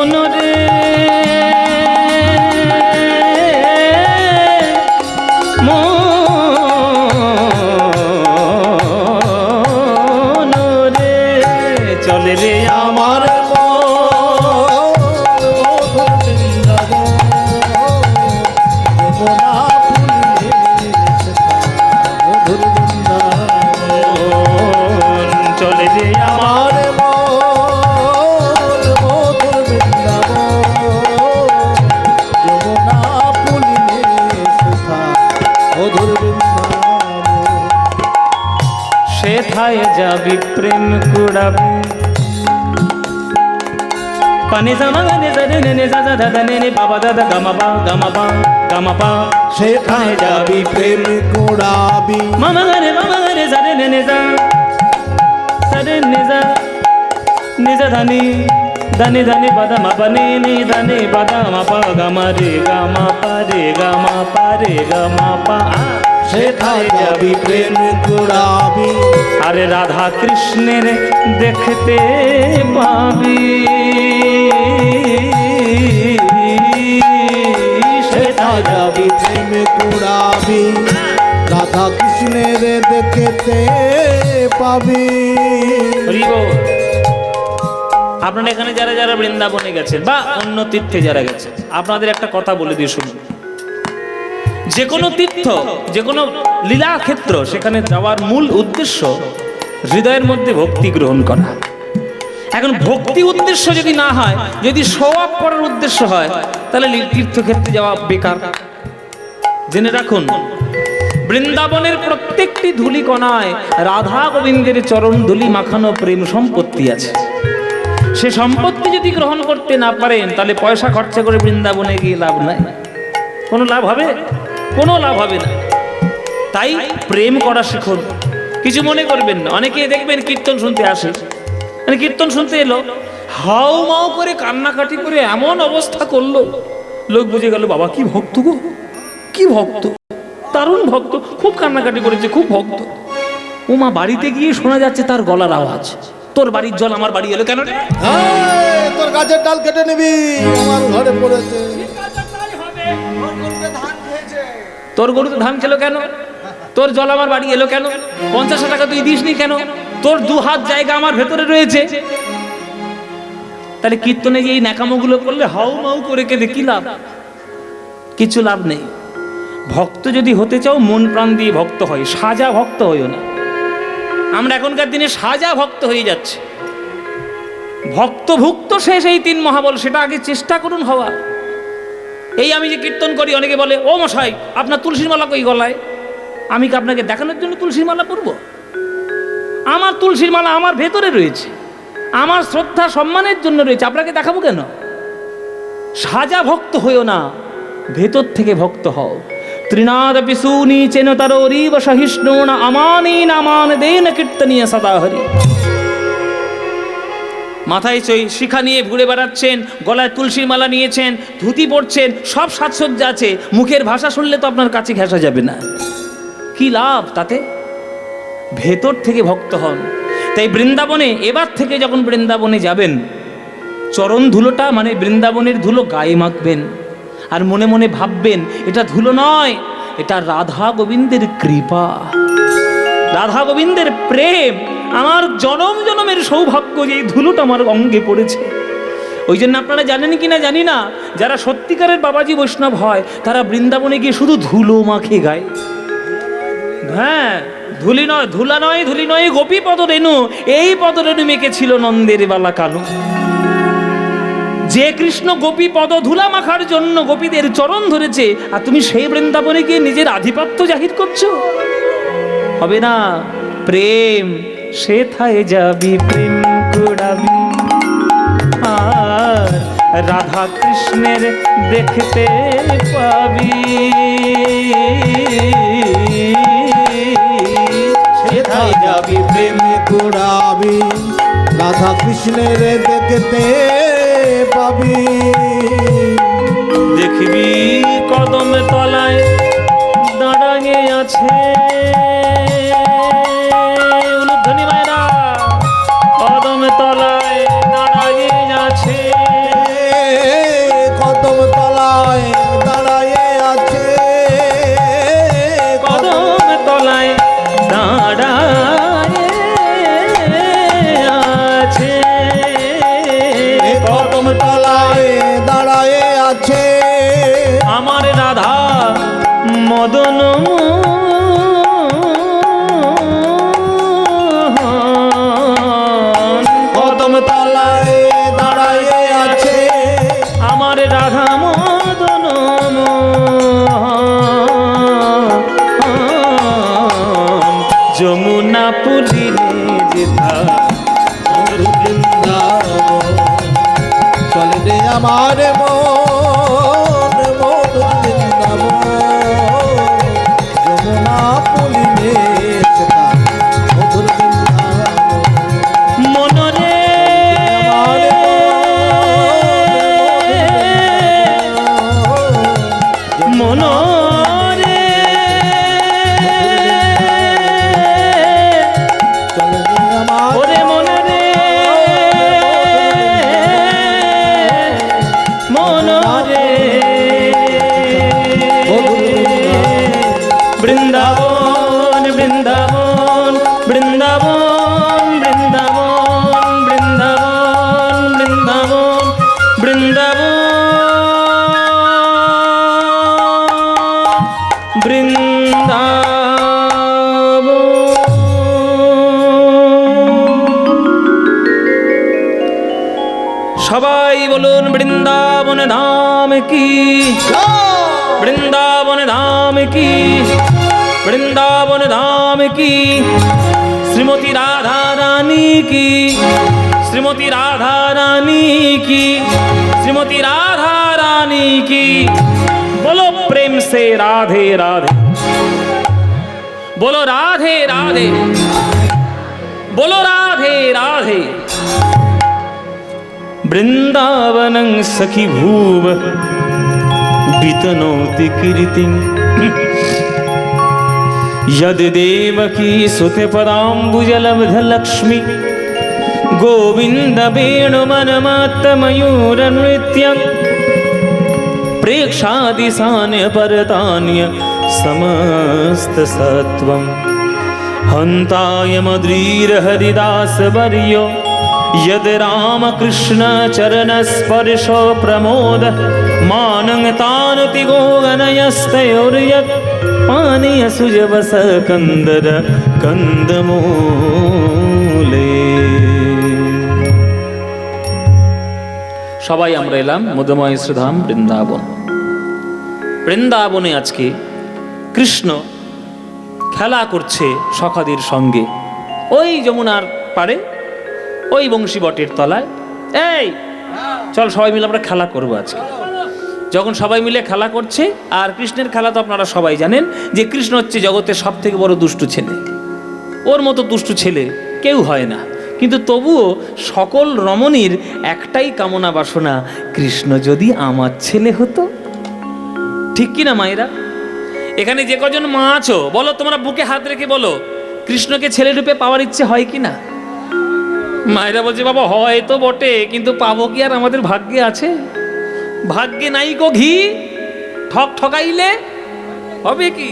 মনরে মনরে, চলে রে আমার মধুর বৃন্দাবন, যমুনা পুলিনে সেথা মধুর বৃন্দাবন, চলে রে আমার মধুর বৃন্দাবন, যমুনা পুলিনে সেথা মধুর বৃন্দাবন। সেথায় যাবি প্রেম কুড়াবি, পানি জামা গানে জানে নে যা যা দাদা নে বাবা দাদা গামা পা গামা পা গামা পা, সেথায় যাবি প্রেম কুড়াবি, মামা গানে জানে নে যা সারে নে যা নিজা ধানি ধানি ধানি বাদা মা পানে নি ধানি বাদা মা পা গামা রে গামা পা রে গামা পা রে গামা পা। সেথায় যাবি প্রেম কুড়াবি, আরে রাধা কৃষ্ণের দেখতে পাবি, সেথায় যাবি প্রেম কুড়াবি, রাধা কৃষ্ণের দেখতে পাবি। হরি বল। আপনারা এখানে যারা যারা বৃন্দাবনে গেছেন বা অন্য তীর্থে যারা গেছেন, আপনাদের একটা কথা বলে দিয়ে শুনুন, যে কোনো তীর্থ, যে কোনো লীলা ক্ষেত্র, সেখানে যাওয়ার মূল উদ্দেশ্য হৃদয়ের মধ্যে ভক্তি গ্রহণ করা। এখন ভক্তি উদ্দেশ্য যদি না হয়, যদি শো অফ করার উদ্দেশ্য হয়, তাহলে তীর্থক্ষেত্রে যাওয়া বেকার। জেনে রাখুন, বৃন্দাবনের প্রত্যেকটি ধুলি কণায় রাধা গোবিন্দের চরণ ধুলি মাখানো প্রেম সম্পত্তি আছে। সে সম্পত্তি যদি গ্রহণ করতে না পারেন, তাহলে পয়সা খরচা করে বৃন্দাবনে গিয়ে লাভ নাই, কোনো লাভ হবে? কোনো লাভ হবে না। তাই প্রেম করা শিখুন। কিছু মনে করবেন না, অনেকে দেখবেন কীর্তন শুনতে আসে, মানে কীর্তন শুনতে এলো, হাউ মাউ করে কান্নাকাটি করে এমন অবস্থা করলো, লোক বুঝে গেল বাবা কি ভক্ত গো, কি ভক্ত, দারুণ ভক্ত, খুব কান্নাকাটি করেছে, খুব ভক্ত। উমা বাড়িতে গিয়ে শোনা যাচ্ছে তার গলার আওয়াজ, তোর বাড়ির জল আমার বাড়ি এলো কেন রে? এই, তোর গাছের ডাল কেটে নিবি, আমার ঘরে পড়েছে। তোর গরুতে ধান খেলো কেন? তোর জল আমার বাড়ি এলো কেন? 50 টাকা তুই দিসনি কেন? তোর 2 হাত জায়গা আমার ভেতরে রয়েছে। তাহলে কীর্তনে যে এই ন্যাকামোগুলো করলে হাউ মাউ করে কেঁদে কি লাভ? কিছু লাভ নেই। ভক্ত যদি হতে চাও মন প্রাণ দিয়ে ভক্ত হয়, সাজা ভক্ত হইও না। আমরা এখনকার দিনে সাজা ভক্ত হয়ে যাচ্ছে। ভক্তভুক্ত শেষ এই 3 মহাবল, সেটা আগে চেষ্টা করুন হওয়া। এই আমি যে কীর্তন করি, অনেকে বলে ও মশাই আপনার তুলসীর মালা কই গলায়? আমি কি আপনাকে দেখানোর জন্য তুলসীর মালা পরবো? আমার তুলসীর মালা আমার ভেতরে রয়েছে, আমার শ্রদ্ধা সম্মানের জন্য রয়েছে, আপনাকে দেখাবো কেন? সাজা ভক্ত হইও না, ভেতর থেকে ভক্ত হও। ত্রিনাদপি সুনি চেন তরোরিব সহিষ্ণু না আমানি নামান দেন কীর্তনীয় সদা হরি। মাথায় শিখা নিয়ে ঘুরে বেড়াচ্ছেন, গলায় তুলসীর মালা নিয়েছেন, ধুতি পরছেন, সব সাজসজ্জা আছে, মুখের ভাষা শুনলে তো আপনার কাছে ঘেঁষা যাবে না। কি লাভ তাতে? ভেতর থেকে ভক্ত হন। তাই বৃন্দাবনে এবার থেকে যখন বৃন্দাবনে যাবেন, চরণ ধুলোটা মানে বৃন্দাবনের ধুলো গায়ে মাখবেন, আর মনে মনে ভাববেন এটা ধুলো নয়, এটা রাধা গোবিন্দের কৃপা, রাধা গোবিন্দের প্রেম, আমার জনম জনমের সৌভাগ্য যে এই ধুলোটা আমার অঙ্গে পড়েছে। ওই জন্য আপনারা জানেন কি না জানি না, যারা সত্যিকারের বাবাজি বৈষ্ণব হয় তারা বৃন্দাবনে গিয়ে শুধু ধুলো মাখে গায়। হ্যাঁ, ধুলি নয়, ধুলা নয়, ধুলি নয়, গোপী পদরেণু, এই পদরেণু মেখেছিল নন্দের বালা কানু। যে কৃষ্ণ গোপী পদ ধুলা মাখার জন্য গোপীদের চরণ ধরেছে, আর তুমি সেই বৃন্দাবনে গিয়ে নিজের আধিপত্য জাহির করছো, হবে না। প্রেম সেথায় যাবি, প্রেম কুড়াবি, আর রাধা কৃষ্ণের দেখতে পাবি। সেথায় যাবি প্রেম কুড়াবি, রাধা কৃষ্ণের দেখতে পাবি। দেখবি কদম তলায় দাঁড়াগে আছে, উলুধ্বনি মায়েরা, কদম তলায় দাঁড়াগে আছে, কদম তলায় দাঁড়ায়ে আছে, কদম তলায় দাঁড়ায়ে আছে, কদম তলায় দাঁড়ায়ে আছে আমার রাধা মদন মোহন। কদম তলায় দাঁড়ায়ে আছে আমার রাধা মদন মোহন। যমুনা পুলিনে যেথা বৃন্দাবন, চলে রে আমার মন মধুর বৃন্দাবন, যমুনা পুলিনে সেথা মধুর বৃন্দাবন। মনরে আমার মনরে চলে রে আমার ওরে মনরে মনরে বৃন্দাবন বৃন্দাবন বৃন্দাবন বৃন্দাবন বৃন্দাবন বৃন্দাবন বৃন্দাবন বৃন্দাবন। সবাই বলুন বৃন্দাবন ধাম কি, বৃন্দাবন ধাম কি, বৃন্দাবন ধাম কি, শ্রীমতী রাধা রানী কি, শ্রীমতী রাধা রানী কি, শ্রীমতী রাধা রানী की। बोलो प्रेम से राधे राधे, बोलो राधे राधे, बोलो राधे राधे। वृंदावनं सखी भूव वितनोति कीर्तिं, यद देवकी सुते पदाम्बुजलब्ध लक्ष्मी, गोविंद वेणुमनमात्त मयूर नृत्यं, प्रेक्षादिशान्य परतान्य समस्त सत्वं, हन्ताय मद्रीर हरिदास वर्यो, यद रामकृष्ण चरण स्पर्श प्रमोद, मानं तानुति गोगनयस्तयोर्यत् पानीय सुजवस कंदर कंदमूले। সবাই আমরা এলাম মধুময় শ্রীধাম বৃন্দাবন। বৃন্দাবনে আজকে কৃষ্ণ খেলা করছে সখাদের সঙ্গে। ওই যমুনার পারে, ওই বংশী বটের তলায়। এই চল সবাই মিলে আমরা খেলা করবো আজকে। যখন সবাই মিলে খেলা করছে, আর কৃষ্ণের খেলা তো আপনারা সবাই জানেন যে কৃষ্ণ হচ্ছে জগতের সব থেকে বড় দুষ্টু ছেলে, ওর মতো দুষ্টু ছেলে কেউ হয় না। কিন্তু তবুও সকল রমণীর একটাই কামনা বাসনা, কৃষ্ণ যদি আমার ছেলে হতো। ঠিক কি না মায়েরা? এখানে যে কজন মা আছো বলো, তোমরা বুকে হাত রেখে বলো, কৃষ্ণকে ছেলে রূপে পাওয়ার ইচ্ছে হয় কি না? মায়েরা বলছে বাবা হয় তো বটে, কিন্তু পাবো কি আর আমাদের ভাগ্যে আছে? ভাগ্যে নাই গো ঘি, ঠকাইলে হবে কি?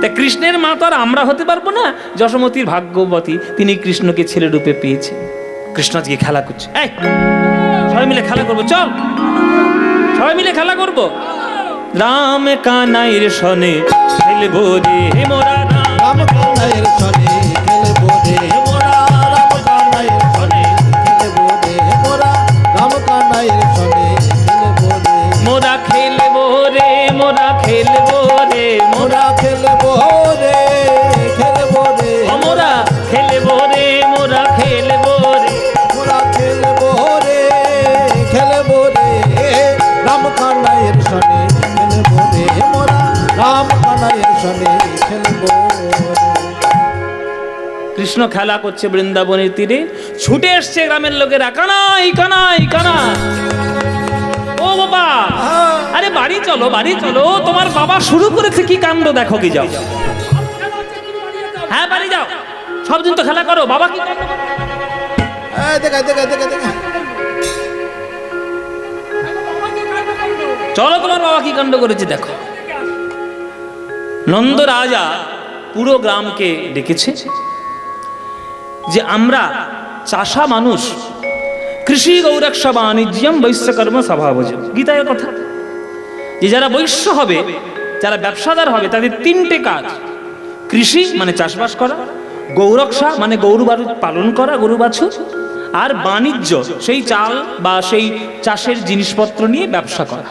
তা কৃষ্ণের মা তো আর আমরা হতে পারবো না। যশোমতীর ভাগ্যবতী, তিনি কৃষ্ণকে ছেলে রূপে পেয়েছেন। কৃষ্ণ আজকে খেলা করছে, এই সবাই মিলে খেলা করবো, চল সবাই মিলে খেলা করবো। রাম কানাইয়ের সনে খেলবো রে মোরা, রাম কানাইয়ের সনে খেলবো রে মোরা, রাম কানাইয়ের সনে খেলবো রে মোরা, রাম কানাইয়ের সনে খেলবো রে মোরা খেলবো রে, মোরা খেলবো রে, মোরা খেলবো রে, খেলবো রে মোরা খেলবো রে, মোরা খেলবো রে, মোরা খেলবো রে, খেলবো রে রাম কানাইয়ের সনে খেলবো রে মোরা, রাম কানাইয়ের সনে খেলবো রে। কৃষ্ণ খেলা করছে বৃন্দাবনের তীরে, ছুটে এসছে গ্রামের লোকেরা, কানাই কানাই কানাই। ও বাবা, আরে বাড়ি চলো বাড়ি চলো, তোমার বাবা শুরু করেছে কি কাণ্ড দেখো, কি যাও। হ্যাঁ বাড়ি যাও, সব দিন তো খেলা করো, বাবা কি কাণ্ড করে? দেখা দেখা দেখা দেখা চলো তোমার বাবা কি কাণ্ড করেছে দেখো। নন্দ রাজা পুরো গ্রামকে ডেকেছে যে আমরা চাষা মানুষ, কৃষি গৌরক্ষ বাণিজ্যম বৈশ্যকর্ম স্বভাবজ, গীতায় কথা যে যারা বৈশ্য হবে, যারা ব্যবসাদার হবে, তাদের তিনটে কাজ। কৃষি মানে চাষবাস করা, গৌরক্ষা মানে গরু পালন করা, গরু বাছুর, আর বাণিজ্য সেই চাল বা সেই চাষের জিনিসপত্র নিয়ে ব্যবসা করা।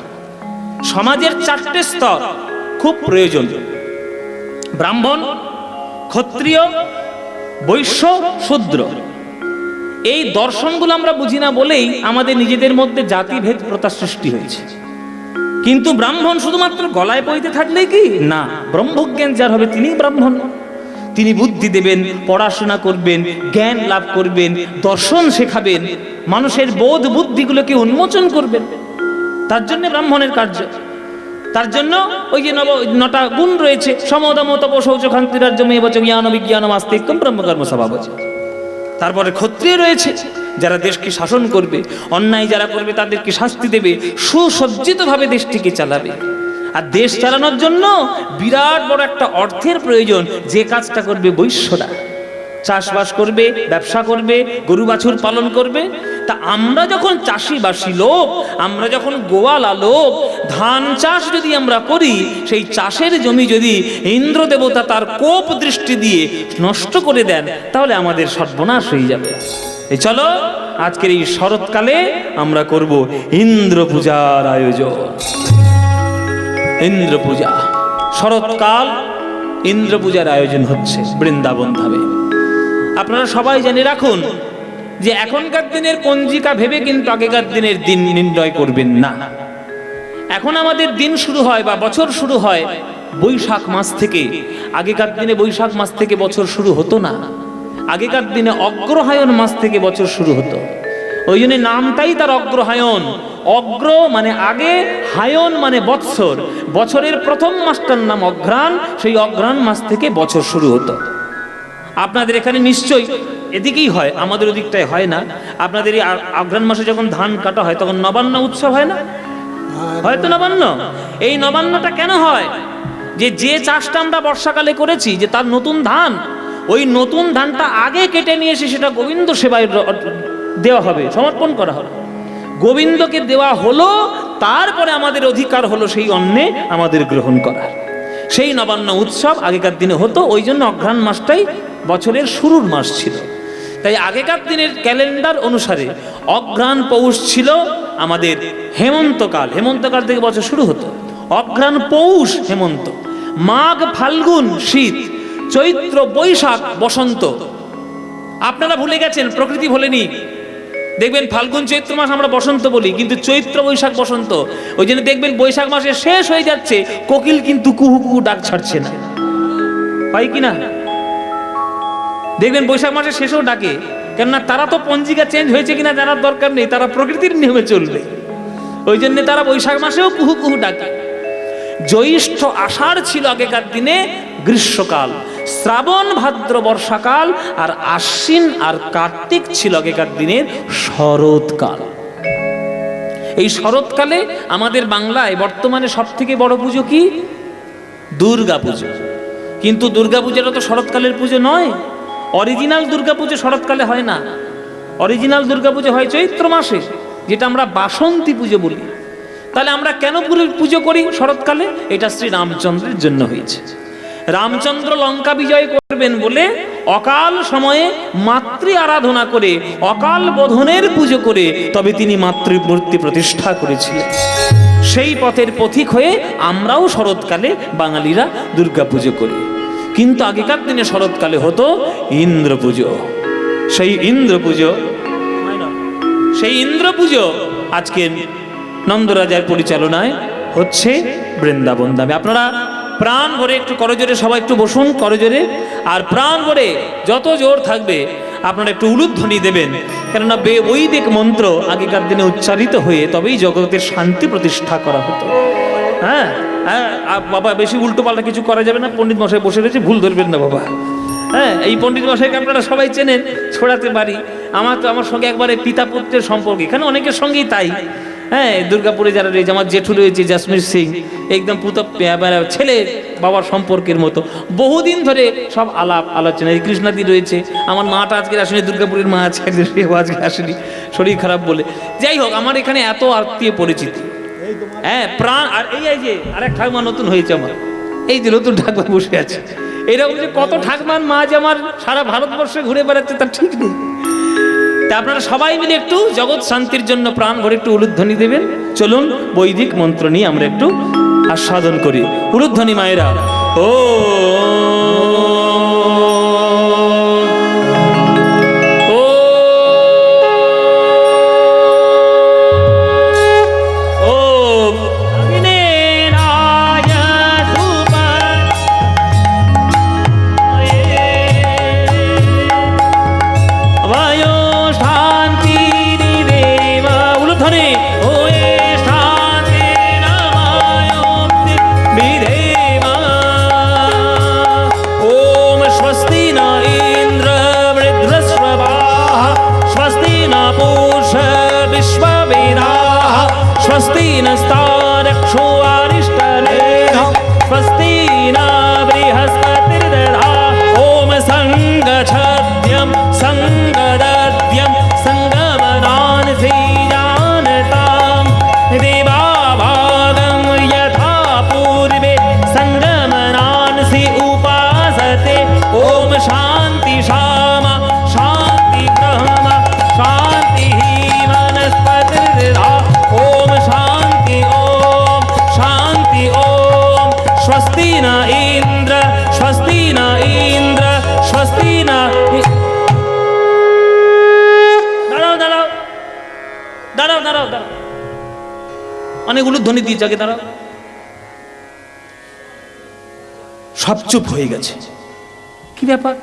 সমাজের চারটে স্তর খুব প্রয়োজন: ব্রাহ্মণ, ক্ষত্রিয়, বৈশ্য, শূদ্র। এই দর্শনগুলো আমরা বুঝি না বলেই আমাদের নিজেদের মধ্যে জাতিভেদ প্রথা সৃষ্টি হয়েছে। কিন্তু ব্রাহ্মণ শুধুমাত্র গলায় পইতে থাকলেই কি না, ব্রহ্মজ্ঞান যার হবে তিনিই ব্রাহ্মণ। তিনি বুদ্ধি দেবেন, পড়াশোনা করবেন, জ্ঞান লাভ করবেন, দর্শন শেখাবেন, মানুষের বোধ বুদ্ধিগুলোকে উন্মোচন করবেন। তার জন্য ব্রাহ্মণের কার্য। তার জন্য ওই যে 9টা গুণ রয়েছে, সমদম তপঃ শৌচ ক্ষান্তিরাজ্যমেব চ জ্ঞান বিজ্ঞানম আস্তিক্যম ব্রহ্মকর্ম স্বভাবজ। তারপরে ক্ষত্রিয় রয়েছে, যারা দেশকে শাসন করবে, অন্যায় যারা করবে তাদেরকে শাস্তি দেবে, সুসজ্জিতভাবে দেশটিকে চালাবে। আর দেশ চালানোর জন্য বিরাট বড় একটা অর্থের প্রয়োজন, যে কাজটা করবে বৈশ্যরা। চাষবাস করবে, ব্যবসা করবে, গরু বাছুর পালন করবে। তা আমরা যখন চাষিবাসী লোক, আমরা যখন গোয়ালা লোক, ধান চাষ যদি আমরা করি, সেই চাষের জমি যদি ইন্দ্র দেবতা তার কোপ দৃষ্টি দিয়ে নষ্ট করে দেন, তাহলে আমাদের সর্বনাশ হয়ে যাবে। এই চলো আজকের এই শরৎকালে আমরা করব ইন্দ্র পূজার আয়োজন। ইন্দ্র পূজা, শরৎকাল ইন্দ্র পূজার আয়োজন হচ্ছে বৃন্দাবন ধামে। আপনারা সবাই জেনে রাখুন যে এখনকার দিনের পঞ্জিকা ভেবে কিন্তু আগেকার দিনের দিন নির্ণয় করবেন না। এখন আমাদের দিন শুরু হয় বা বছর শুরু হয় বৈশাখ মাস থেকে। আগেকার দিনে বৈশাখ মাস থেকে বছর শুরু হতো না, আগেকার দিনে অগ্রহায়ণ মাস থেকে বছর শুরু হতো। ওই জন্য নামটাই তার অগ্রহায়ণ। অগ্র মানে আগে, হায়ন মানে বৎসর। বছরের প্রথম মাসটার নাম অঘ্রাণ, সেই অঘ্রাণ মাস থেকে বছর শুরু হতো। আপনাদের এখানে নিশ্চয়ই এদিকেই হয়, আমাদের ওদিকটায় হয় না। আপনাদের এই অঘ্রাণ মাসে যখন ধান কাটা হয় তখন নবান্ন উৎসব হয় না? হয়তো নবান্ন। এই নবান্নটা কেন হয়? যে চাষটা আমরা বর্ষাকালে করেছি, যে তার নতুন ধান, ওই নতুন ধানটা আগে কেটে নিয়ে এসে সেটা গোবিন্দ সেবায় দেওয়া হবে, সমর্পণ করা হবে। গোবিন্দকে দেওয়া হলো, তারপরে আমাদের অধিকার হলো সেই অন্নে আমাদের গ্রহণ করার। সেই নবান্ন উৎসব আগেকার দিনে হতো। ওই জন্য অঘ্রাণ মাসটাই বছরের শুরুর মাস ছিল। তাই আগেকার দিনের ক্যালেন্ডার অনুসারে অঘ্রাণ পৌষ ছিল আমাদের হেমন্তকাল। হেমন্তকাল থেকে বছর শুরু হতো। অঘ্রাণ পৌষ হেমন্ত, মাঘ ফাল্গুন শীত, চৈত্র বৈশাখ বসন্ত, আপনারা ভুলে গেছেন, প্রকৃতি ভোলেনি। দেখবেন ফাল্গুন চৈত্র মাস আমরা বসন্ত বলি, কিন্তু চৈত্র বৈশাখ বসন্ত। ওই জন্য দেখবেন বৈশাখ মাসে শেষ হয়ে যাচ্ছে, কোকিল কিন্তু কুহু কুহু ডাক ছাড়ছে না, হয় কি না? দেখবেন বৈশাখ মাসে শেষেও ডাকে, কেননা তারা তো পঞ্জিকা চেঞ্জ হয়েছে কিনা জানার দরকার নেই, তারা প্রকৃতির নিয়মে চলবে। ওই জন্য তারা বৈশাখ মাসেও কুহু কুহু ডাকে। জ্যৈষ্ঠ আষাঢ় ছিল আগেকার দিনে গ্রীষ্মকাল, শ্রাবণ ভাদ্র বর্ষাকাল, আর আশ্বিন আর কার্তিক ছিল আগেকার দিনের শরৎকাল। এই শরৎকালে আমাদের বাংলায় বর্তমানে সব থেকে বড় পুজো কি? দুর্গা পুজো। কিন্তু দুর্গা পুজোটা তো শরৎকালের পুজো নয়। অরিজিনাল দুর্গা পুজো শরৎকালে হয় না, অরিজিনাল দুর্গা পুজো হয় চৈত্র মাসে, যেটা আমরা বাসন্তী পুজো বলি। তাহলে আমরা কেন পুজো করি শরৎকালে? এটা শ্রী রামচন্দ্রের জন্য হয়েছে। রামচন্দ্র লঙ্কা বিজয় করবেন বলে অকাল সময়ে মাতৃ আরাধনা করে, অকাল বোধনের পুজো করে তবে তিনি মাতৃমূর্তি প্রতিষ্ঠা করেছিলেন। সেই পথের পথিক হয়ে আমরাও শরৎকালে বাঙালিরা দুর্গা পুজো করি। কিন্তু আগেকার দিনে শরৎকালে হতো ইন্দ্র পুজো। সেই ইন্দ্র পুজো আজকে নন্দরাজার পরিচালনায় হচ্ছে বৃন্দাবন ধামে। আপনারা প্রাণ ভরে একটু করজোরে, সবাই একটু বসুন করজোরে, আর প্রাণ ভরে যত জোর থাকবে আপনারা একটু উলুধ্বনি দেবেন, কেননা বৈদিক মন্ত্র আগেকার দিনে উচ্চারিত হয়ে তবেই জগতের শান্তি প্রতিষ্ঠা করা হতো। হ্যাঁ হ্যাঁ বাবা, বেশি উল্টো পাল্টা কিছু করা যাবে না। পণ্ডিত মশাই বসে রয়েছে, ভুল ধরবেন না বাবা। হ্যাঁ, এই পণ্ডিত মশাইকে আপনারা সবাই চেনেন, ছোড়াতে পারি। আমার সঙ্গে একবারে পিতা পুত্রের সম্পর্ক, এখানে অনেকের সঙ্গেই তাই। হ্যাঁ, দুর্গাপুরে যারা রয়েছে, আমার জেঠু রয়েছে জাসমির সিং, একদম ছেলে বাবার সম্পর্কের মতো, বহুদিন ধরে সব আলোচনা। এই কৃষ্ণাদি রয়েছে, আমার মাটা আজকে আসেনি, দুর্গাপুরের মা আছে, আজকে আসেনি শরীর খারাপ বলে। যাই হোক, আমার এখানে এত আত্মীয় পরিচিতি, হ্যাঁ প্রাণ। আর এই যে আরেক ঠাকুমা নতুন হয়েছে আমার, এই যে নতুন ঠাকুমা বসে আছে। এরকম যে কত ঠাকুমার মা যে আমার সারা ভারতবর্ষে ঘুরে বেড়াচ্ছে তার ঠিক নেই। তা আপনারা সবাই মিলে একটু জগৎ শান্তির জন্য প্রাণ ভরে একটু উলুধ্বনি দেবেন। চলুন বৈদিক মন্ত্র নিয়ে আমরা একটু আস্বাদন করি। উলুধ্বনি মায়েরা, ও स्वस्ति नस्तारक्षो अरिष्टनेः स्वस्ति न बृहस्पतिर्दधा ॐ सङ्गच्छद्यं सङ्गदद्यं सङ्गमनान् सीजानतां देवाभागं यथा पूर्वे सङ्गमनान् सि उपासते ॐ शान्ति शाम शान्ति ब्रह्म शान्तिः वनस्पतिर्दधा ओम शांति ओम स्वस्ति न इंद्र स्वस्ति न इंद्र स्वस्ति न। দাঁড়াও দাঁড়াও দাঁড়াও দাঁড়াও দাঁড়াও, অনেকগুলো ধ্বনি দিয়েছে, আগে দাঁড়াও। সব চুপ হয়ে গেছে, কি ব্যাপার?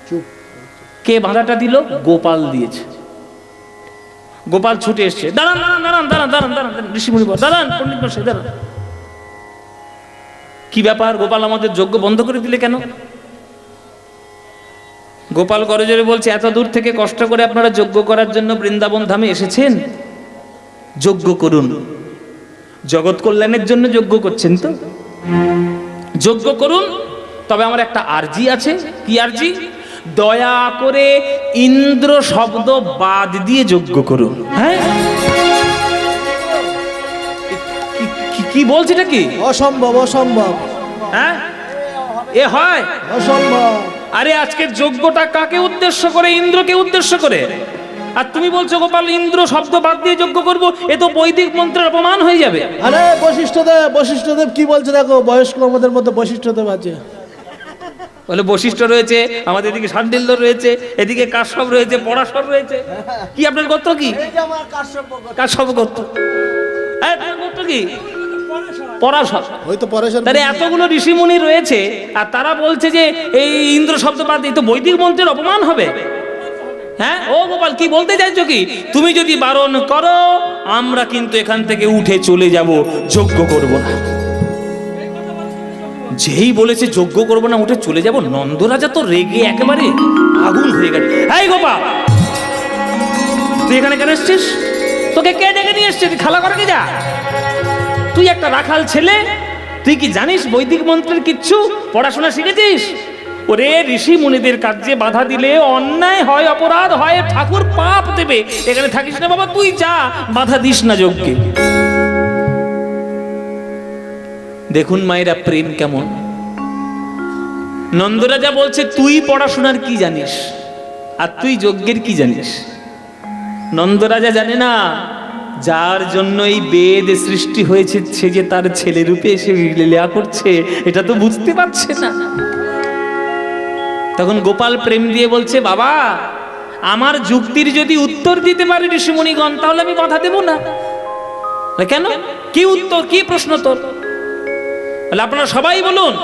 চুপ। কে বাধাটা দিল? গোপাল দিয়েছে। গোপাল ছুটে এসছে, দাঁড়ান দাঁড়ান দাঁড়ান দাঁড়ান দাঁড়ান দাঁড়ান ঋষিমুনি দাঁড়ান, পণ্ডিত মশাই দাঁড়ান। কি ব্যাপার? গোপাল আমাদের যজ্ঞ বন্ধ করে দিলে কেন? গোপাল করজোরে বলছে, এত দূর থেকে কষ্ট করে আপনারা যজ্ঞ করার জন্য বৃন্দাবন ধামে এসেছেন, যজ্ঞ করুন। জগৎ কল্যাণের জন্য যজ্ঞ করছেন তো যজ্ঞ করুন, তবে আমার একটা আরজি আছে। কি আরজি? দয়া করে ইন্দ্র শব্দ বাদ দিয়ে যজ্ঞ করুন। হ্যাঁ, কি বলছে এটা? কি অসম্ভব অসম্ভব। হ্যাঁ, এ হয় অসম্ভব। আরে আজকের যজ্ঞটা কাকে উদ্দেশ্য করে? ইন্দ্রকে উদ্দেশ্য করে। আর তুমি বলছো গোপাল ইন্দ্র শব্দ বাদ দিয়ে যজ্ঞ করব, এ তো বৈদিক মন্ত্রের অপমান হয়ে যাবে। আরে বশিষ্ঠদেব কি বলছে দেখো, বয়স্ক আমাদের মধ্যে বশিষ্ঠদেব আছে। বলে বশিষ্ঠ রয়েছে, আমাদের এদিকে শান্ডিল্য রয়েছে, এদিকে কাশ্যপ রয়েছে, পরাশর রয়েছে। কি আপনার গোত্র কি? কাশ্যপ গোত্র। আপনার গোত্র কি? পরাশর। ওই তো পরেশের তাহলে এতগুলো ঋষিমুনি রয়েছে আর তারা বলছে যে এই ইন্দ্র শব্দ বাদ এই তো বৈদিক মন্ত্রের অপমান হবে। হ্যাঁ ও গোপাল, কি বলতে চাইছো কি? তুমি যদি বারণ করো আমরা কিন্তু এখান থেকে উঠে চলে যাব, যজ্ঞ করব না। যেই বলেছে যজ্ঞ করব না, উঠে চলে যাব, নন্দরাজা তো রেগে একেবারে আগুন হয়ে গেছে। এই গোপাল, তুই এখানে কেন এসছিস? তোকে কে ডেকে নিয়ে এসছিস? খালা করে যা। তুই একটা রাখাল ছেলে, তুই কি জানিস বৈদিক মন্ত্রের কিচ্ছু? পড়াশোনা শিখেছিস? ওরে ঋষি মুনিদের কাজে বাধা দিলে অন্যায় হয়, অপরাধ হয়, ঠাকুর পাপ দেবে। এখানে থাকিস না বাবা, তুই যা, বাধা দিস না যজ্ঞে। দেখুন মায়েরা প্রেম কেমন। নন্দরাজা বলছে তুই পড়াশোনার কি জানিস আর তুই যজ্ঞের কি জানিস? নন্দরাজা জানে না যার জন্য এই বেদ সৃষ্টি হয়েছে সে যে তার ছেলে রূপে এসে লীলা করছে, এটা তো বুঝতে পারছে না। তখন গোপাল প্রেম দিয়ে বলছে বাবা, আমার যুক্তির যদি উত্তর দিতে পারে ঋষিমুনিগণ তাহলে আমি বাধা দেব না। কেন? কি উত্তর, কি প্রশ্ন তোর? বলে আপনারা সবাই বলুন,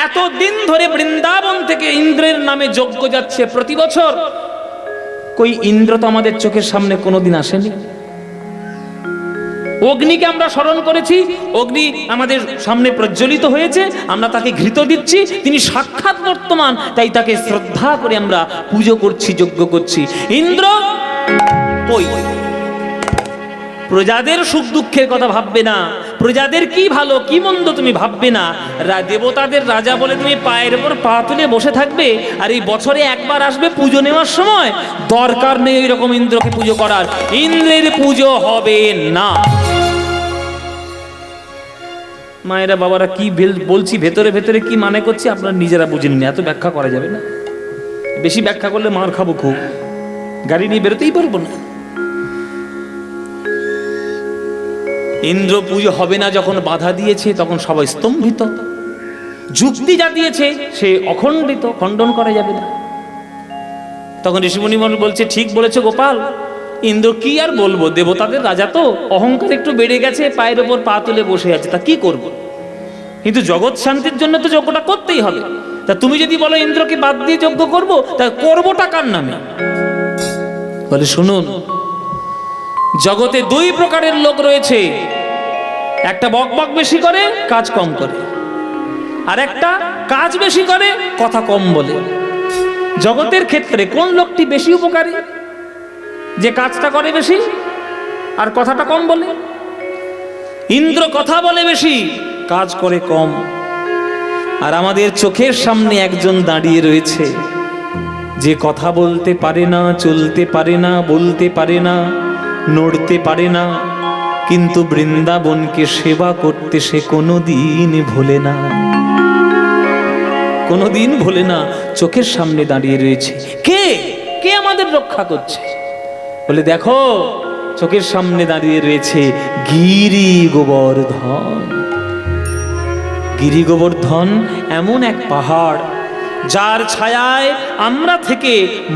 এতদিন ধরে বৃন্দাবন থেকে ইন্দ্রের নামে যজ্ঞ যাচ্ছে প্রতি বছর, কই ইন্দ্র তো আমাদের চোখের সামনে কোনোদিন আসেনি। অগ্নিকে আমরা স্মরণ করেছি, অগ্নি আমাদের সামনে প্রজ্বলিত হয়েছে, আমরা তাকে ঘৃত দিচ্ছি, তিনি সাক্ষাৎ বর্তমান, তাই তাকে শ্রদ্ধা করে আমরা পুজো করছি, যজ্ঞ করছি। ইন্দ্র কই? প্রজাদের সুখ দুঃখের কথা ভাববে না, প্রজাদের কি ভালো কি মন্দ তুমি ভাববে না, দেবতাদের রাজা বলে তুমি পায়ের উপর পা তুলে বসে থাকবে, আর এই বছরে একবার আসবে পুজো নেওয়ার সময়, দরকার নেই এরকম ইন্দ্রকে পুজো করার। ইন্দ্রের পুজো হবে না। মায়েরা বাবারা কি বলছি ভেতরে ভেতরে কি মানে করছি আপনারা নিজেরা বুঝে নিন, এত ব্যাখ্যা করা যাবে না। বেশি ব্যাখ্যা করলে মার খাবো খুব, গাড়ি নিয়ে বেরোতেই পারবো না। ইন্দ্র পুজো হবে না যখন বাধা দিয়েছে তখন সবাই স্তম্ভিত, যুক্তি যা দিয়েছে সে অখণ্ডিত, খণ্ডন করা যাবে না। তখন ঋষিমুনি বলছে ঠিক বলেছে গোপাল, ইন্দ্র কি আর বলবো, দেবতাদের রাজা তো, অহংকার একটু বেড়ে গেছে, পায়ের ওপর পা তুলে বসে আছে, তা কি করব? কিন্তু জগৎ শান্তির জন্য তো যজ্ঞটা করতেই হবে। তা তুমি যদি বলো ইন্দ্রকে বাদ দিয়ে যজ্ঞ করব, তা করবোটা কার নামে? বলে শুনুন, জগতে দুই প্রকারের লোক রয়েছে, একটা বকবক বেশি করে কাজ কম করে, আর একটা কাজ বেশি করে কথা কম বলে। জগতের ক্ষেত্রে কোন লোকটি বেশি উপকারী? যে কাজটা করে বেশি আর কথাটা কম বলে। ইন্দ্র কথা বলে বেশি, কাজ করে কম। আর আমাদের চোখের সামনে একজন দাঁড়িয়ে রয়েছে যে কথা বলতে পারে না, চলতে পারে না, বলতে পারে না, নড়তে পারে না, কিন্তু বৃন্দাবনকে সেবা করতে সে কোনোদিন ভোলে না, কোনোদিন ভোলে না। চোখের সামনে দাঁড়িয়ে রয়েছে। কে কে আমাদের রক্ষা করছে? বলে দেখো, চোখের সামনে দাঁড়িয়ে রয়েছে গিরি গোবর্ধন। গিরি গোবর্ধন এমন এক পাহাড় যার ছায়ায় আমরা থেকে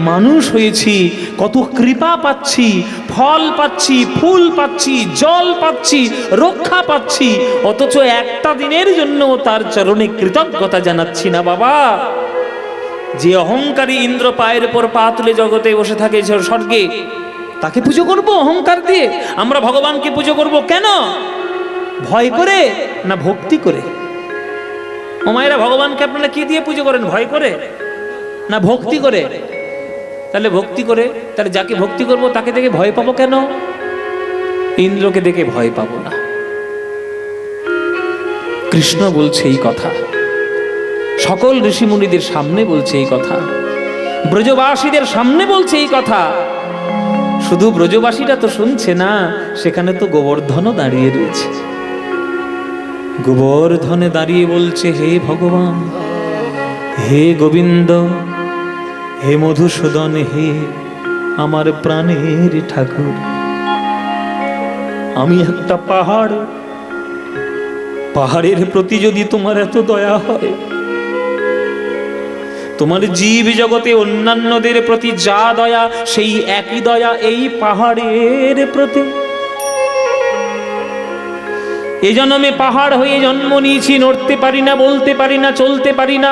মানুষ হয়েছি, কত কৃপা পাচ্ছি, ফল পাচ্ছি, ফুল পাচ্ছি, জল পাচ্ছি, রক্ষা পাচ্ছি, অথচ একটা দিনের জন্য তার চরণে কৃতজ্ঞতা জানাচ্ছি না। বাবা, যে অহংকারী ইন্দ্র পায়ের উপর পা তুলে জগতে বসে থাকে স্বর্গে, তাকে পুজো করব অহংকার দিয়ে? আমরা ভগবানকে পুজো করব কেন? ভয় করে না ভক্তি করে? ও মায়েরা, ভগবানকে আপনারা কি দিয়ে পুজো করেন? ভয় করে না ভক্তি করে? তাহলে ভক্তি করে, তাহলে যাকে ভক্তি করব তাকে দেখে ভয় পাবো কেন? ইন্দ্রকে দেখে ভয় পাবো না। কৃষ্ণ বলছে এই কথা, সকল ঋষিমুনিদের সামনে বলছে এই কথা, ব্রজবাসীদের সামনে বলছে এই কথা। শুধু ব্রজবাসীরা তো শুনছে না, সেখানে তো গোবর্ধনও দাঁড়িয়ে রয়েছে। গোবর্ধনে দাঁড়িয়ে বলছে, হে ভগবান, হে গোবিন্দ, হে মধুসূদন, হে আমার প্রাণের ঠাকুর, আমি একটা পাহাড়, পাহাড়ের প্রতি যদি তোমার এত দয়া হয় তোমার জীব জগতে অন্যান্যদের প্রতি যা দয়া, সেই একই দয়া এই পাহাড়ের প্রতি। এ জন্মে পাহাড় হয়ে জন্ম নিয়েছি, নড়তে পারি না, বলতে পারি না, চলতে পারি না,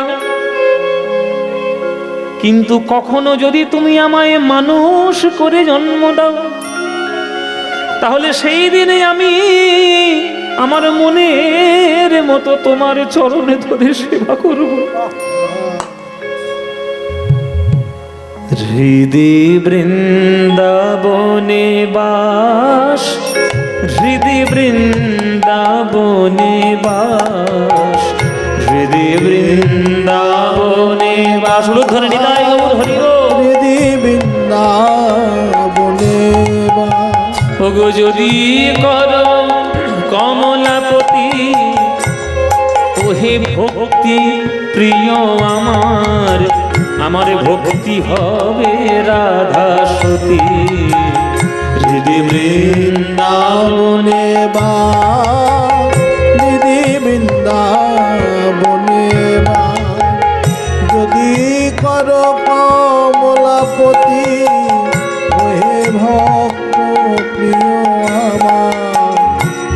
কিন্তু কখনো যদি তুমি আমায় মানুষ করে জন্ম দাও, তাহলে সেই দিনে আমি আমার মনের মতো তোমার চরণে ধরে সেবা করব। হৃদি বৃন্দাবনে বাস, হৃদি বৃন্দাবনে বাস, হৃদি বৃন্দাবনে বাস। ধরে নিতাই গৌর হরি গো। হৃদি বৃন্দাবনে বাস। ওগো যদি করো কমলাপতি, ওহে ভক্তি প্রিয় আমার, আমার ভক্তি হবে রাধা সতী। হৃদি বৃন্দাবনে বাস, হৃদি বৃন্দাবনে বাস। যদি করো কমলাপতি, ওহে ভক্ত প্রিয় আমার,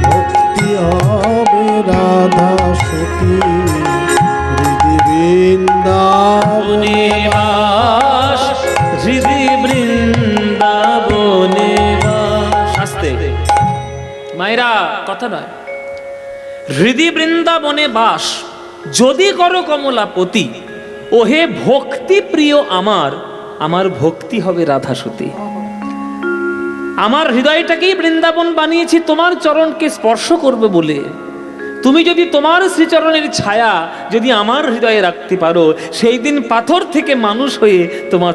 ভক্তি হবে রাধা সতী। হৃদি বৃন্দাবনে বাস, হৃদি বৃন্দাবনে বাস। আস্তে মায়েরা, কথা নয়। হৃদি বৃন্দাবনে বাস, যদি করো কমলাপতি, ওহে ভক্তি প্রিয় আমার, আমার ভক্তি হবে রাধা সতী। আমার হৃদয়টাকেই বৃন্দাবন বানিয়েছি তোমার চরণকে স্পর্শ করবে বলে। তুমি যদি তোমার শ্রীচরণের ছায়া যদি আমার হৃদয়ে রাখতে পারো, সেই দিন পাথর থেকে মানুষ হয়ে তোমার